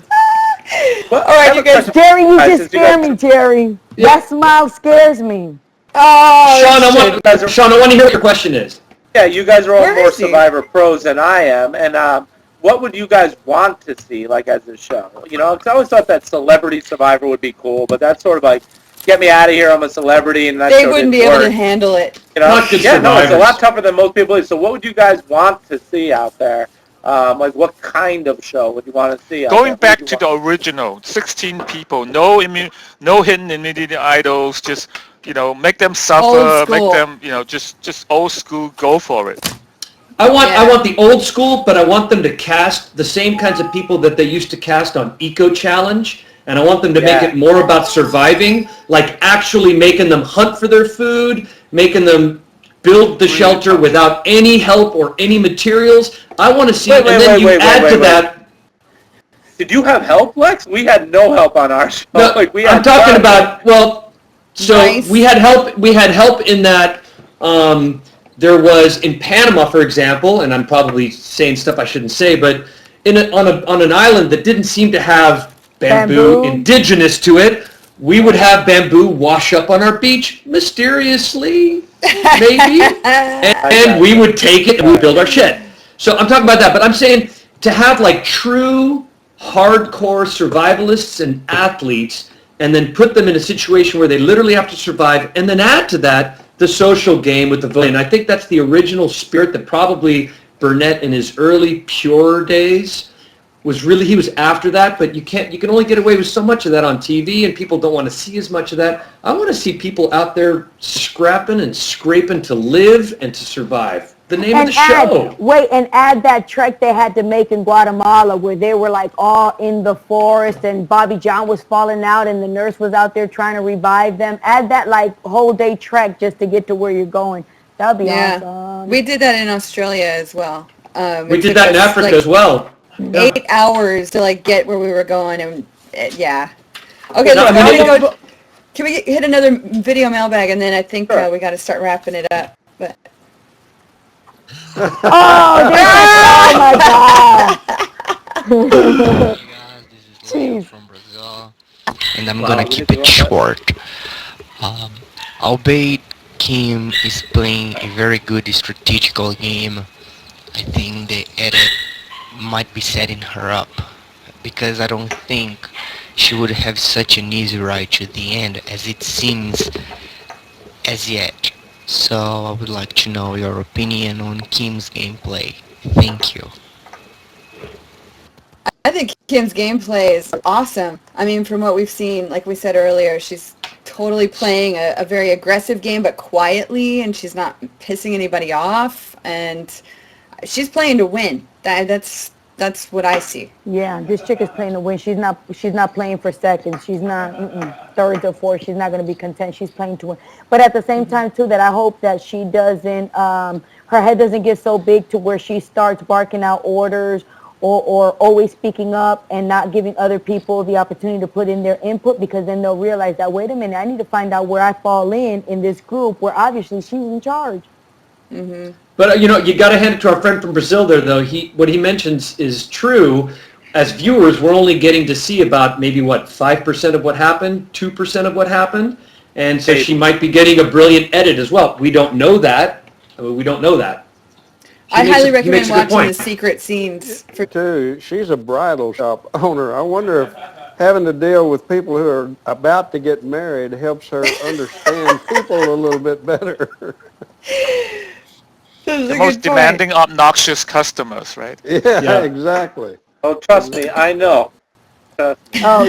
All right, you guys. Jerry, you just scare me, Jerry. That smile scares me. Oh, Sean, I want to hear what your question is. Yeah, you guys are all more Survivor pros than I am, and what would you guys want to see, like, as a show? You know, because I always thought that Celebrity Survivor would be cool, but that's sort of like, get me out of here, I'm a celebrity, and that they show wouldn't be didn't able work. to handle it. You know? Not good yeah, no, it's a survivors. lot tougher than most people believe. So what would you guys want to see out there? Like, what kind of show would you want to see out there? Going back to the original, 16 people, no hidden immunity idols, just, you know, make them suffer, make them, you know, just old school, go for it. I want the old school, but I want them to cast the same kinds of people that they used to cast on Eco Challenge, and I want them to make it more about surviving, like actually making them hunt for their food, making them build the shelter without any help or any materials. I want to see, and then you add to that. Did you have help, Lex? We had no help on our show. No, like, we I'm talking about, well, so we had help in that there was, in Panama, for example, and I'm probably saying stuff I shouldn't say, but on an island that didn't seem to have bamboo indigenous to it, we would have bamboo wash up on our beach mysteriously, maybe, and we would take it and we would build our shed. So I'm talking about that, but I'm saying to have like true hardcore survivalists and athletes and then put them in a situation where they literally have to survive and then add to that the social game with the voting. I think that's the original spirit that probably Burnett in his early pure days was really, he was after that, but you can only get away with so much of that on TV, and people don't want to see as much of that. I want to see people out there scrapping and scraping to live and to survive. The name of the show. And add that trek they had to make in Guatemala where they were like all in the forest and Bobby John was falling out and the nurse was out there trying to revive them. Add that like whole day trek just to get to where you're going. That would be awesome. We did that in Australia as well. We did that in Africa as well. 8 hours to like get where we were going, and yeah. Okay, look, can we hit another video mailbag, and then I think we got to start wrapping it up. But oh my God! Jeez. From Brazil, and I'm gonna keep it short. Albeit Kim is playing a very good strategical game, I think the edit might be setting her up, because I don't think she would have such an easy ride to the end as it seems as yet. So I would like to know your opinion on Kim's gameplay. Thank you. I think Kim's gameplay is awesome. I mean, from what we've seen, like we said earlier, she's totally playing a very aggressive game, but quietly, and she's not pissing anybody off, and she's playing to win. That's what I see. Yeah, this chick is playing to win. She's not playing for seconds. She's not thirds or fourths. She's not going to be content. She's playing to win. But at the same time, too, that I hope that she doesn't, her head doesn't get so big to where she starts barking out orders or always speaking up and not giving other people the opportunity to put in their input, because then they'll realize that, wait a minute, I need to find out where I fall in this group where obviously she's in charge. Mm-hmm. But you got to hand it to our friend from Brazil there, though. What he mentions is true. As viewers, we're only getting to see about maybe 5% of what happened, 2% of what happened, and so she might be getting a brilliant edit as well. We don't know that. I highly recommend watching the secret scenes. She's a bridal shop owner. I wonder if having to deal with people who are about to get married helps her understand people a little bit better. The most demanding, obnoxious customers, right? Yeah, exactly. Oh, trust me, I know. Oh,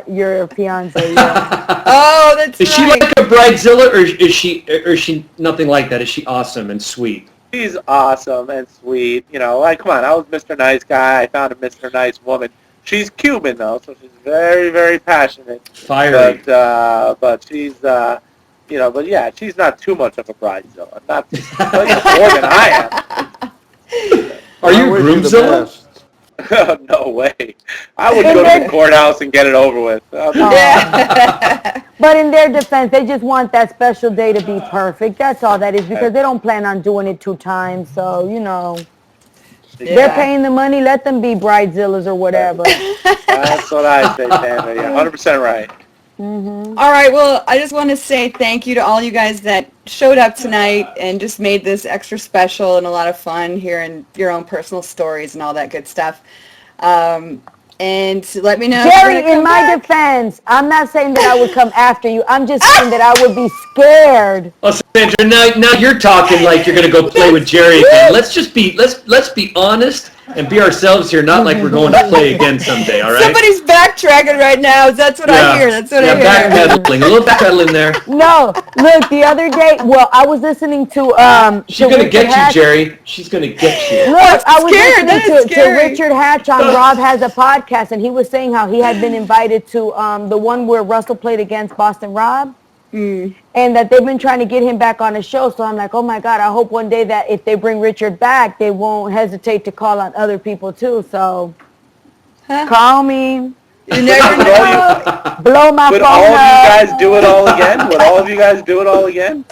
your fiance. Yeah. Oh, that's Is she like a bridezilla, or is she nothing like that? Is she awesome and sweet? She's awesome and sweet. You know, like, come on, I was Mr. Nice Guy. I found a Mr. Nice woman. She's Cuban, though, so she's very, very passionate. Fiery. But she's, but yeah, she's not too much of a bridezilla. Not more than I am. Are you groomzilla? No way. I would go to the courthouse and get it over with. But in their defense, they just want that special day to be perfect. That's all that is, because they don't plan on doing it 2 times. So, they're paying the money. Let them be bridezillas or whatever. That's what I say, Sandra. You're 100% right. Mm-hmm. All right, well, I just want to say thank you to all you guys that showed up tonight and just made this extra special and a lot of fun, hearing your own personal stories and all that good stuff. And let me know. Jerry, in my defense, I'm not saying that I would come after you. I'm just saying that I would be scared. Oh, Sandra, now you're talking like you're going to go play with Jerry again. Let's be honest and be ourselves here, not like we're going to play again someday, all right? Somebody's backtracking right now. That's what I hear. That's what I hear. Backpedaling. A little backpedaling there. No, look, the other day, I was listening to... She's going to get you, Jerry. She's going to get you. Look, I was listening to Richard Hatch on Rob Has a Podcast, and he was saying how he had been invited to the one where Russell played against Boston Rob. And that they've been trying to get him back on the show. So I'm like, oh my God, I hope one day that if they bring Richard back, they won't hesitate to call on other people too. So call me. You never know. Blow my phone up. Would all of you guys do it all again? Would all of you guys do it all again?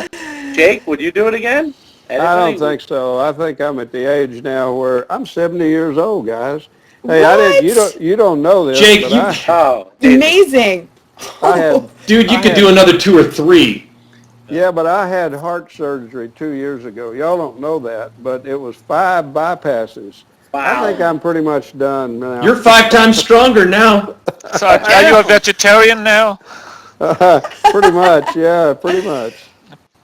Jake, would you do it again? Anybody? I don't think so. I think I'm at the age now where I'm 70 years old, guys. Hey, I didn't. You don't know this, Jake, but Amazing. I had. Dude, you I could had- do another 2 or 3. Yeah, but I had heart surgery 2 years ago. Y'all don't know that, but it was 5 bypasses. Wow. I think I'm pretty much done now. You're 5 times stronger now. So are you a vegetarian now? Pretty much, yeah, pretty much.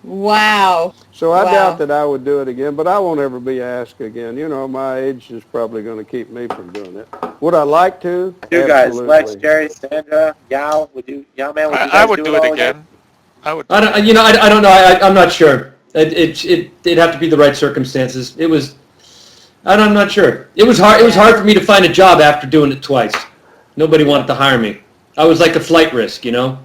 Wow. So I Wow. doubt that I would do it again, but I won't ever be asked again. You know, my age is probably going to keep me from doing it. Would I like to? You guys, Absolutely. Lex, Jerry, Sandra, Yao, Yao man, would you guys I would do it all again. I would. I don't know. I'm not sure. It'd have to be the right circumstances. I'm not sure. It was hard. It was hard for me to find a job after doing it twice. Nobody wanted to hire me. I was like a flight risk, you know.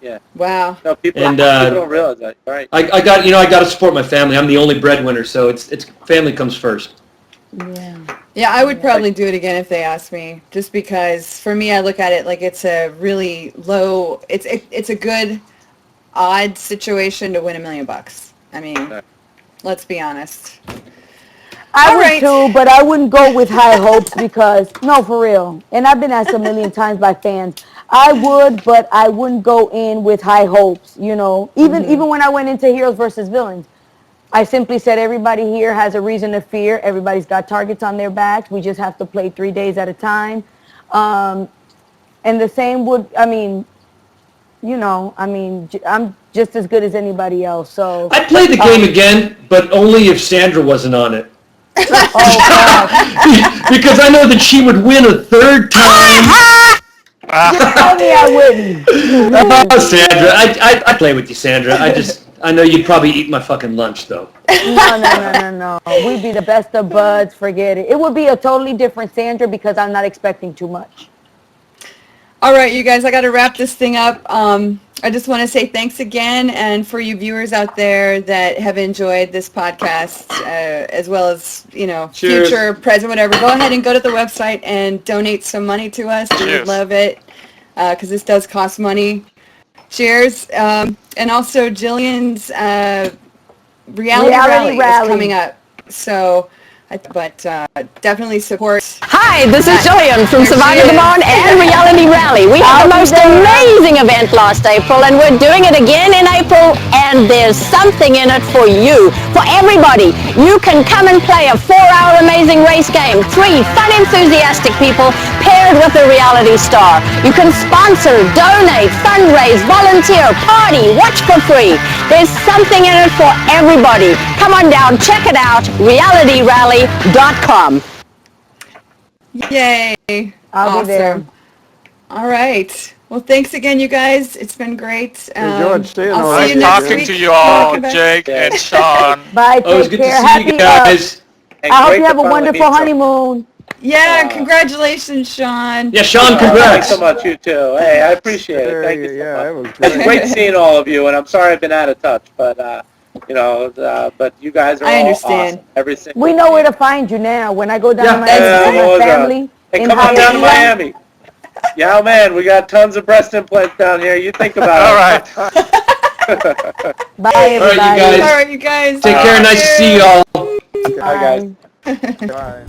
Yeah. Wow. No, people And, don't realize that, right? I got to support my family. I'm the only breadwinner, so it's family comes first. Yeah, I would probably do it again if they asked me, just because for me, I look at it like it's a really low, it's a good odd situation to win $1 million. I mean, let's be honest. I All would right. too, but I wouldn't go with high hopes because, no, for real. And I've been asked a million times by fans. I would, but I wouldn't go in with high hopes, you know. Even when I went into Heroes versus Villains, I simply said everybody here has a reason to fear. Everybody's got targets on their backs. We just have to play 3 days at a time. And the same would, I'm just as good as anybody else. So I'd play the game again, but only if Sandra wasn't on it. Oh, God. Because I know that she would win a 3rd time. Tell me I wouldn't. Oh, Sandra, I'd play with you, Sandra. I know you'd probably eat my fucking lunch, though. No. We'd be the best of buds. Forget it. It would be a totally different Sandra because I'm not expecting too much. All right, you guys, I got to wrap this thing up. I just want to say thanks again, and for you viewers out there that have enjoyed this podcast, as well as, Cheers. future, present, whatever, go ahead and go to the website and donate some money to us. We would Cheers. love it, because this does cost money. Cheers. And also, Jillian's reality rally is coming up. So, definitely support. Hi, this is Jillian from There Survivor she the is. Barn and Reality Rally. We had the most amazing event last April, and we're doing it again in April, and there's something in it for you, for everybody. You can come and play a 4-hour amazing race game. 3 fun, enthusiastic people paired with a reality star. You can sponsor, donate, fundraise, volunteer, party, watch for free. There's something in it for everybody. Come on down, check it out, realityrally.com. Yay. I'll be there. All right. Well, thanks again, you guys. It's been great. Enjoyed seeing all I'll see of you you. next Talking week. to you all, Welcome back. Jake and Sean. Bye. Oh, it was Take good to care. see you guys. And I hope great you to have a finally wonderful meet honeymoon. Yeah, congratulations, Sean. Yeah, Sean, Thanks congrats. so much, you too. Hey, I appreciate it. Thank you so Yeah, much. it was It's great. great seeing all of you, and I'm sorry I've been out of touch, but but you guys are I all understand. awesome. Every single We know where to find you now. When I go down to Yeah. Miami with Yeah. my family. Hey, in come on down to Hialeah. Miami. Yeah, man, we got tons of breast implants down here. You think about All it. right. Bye, All right, you everybody. guys. All right, you guys. Take care. Nice to see you all. Bye, guys. Bye.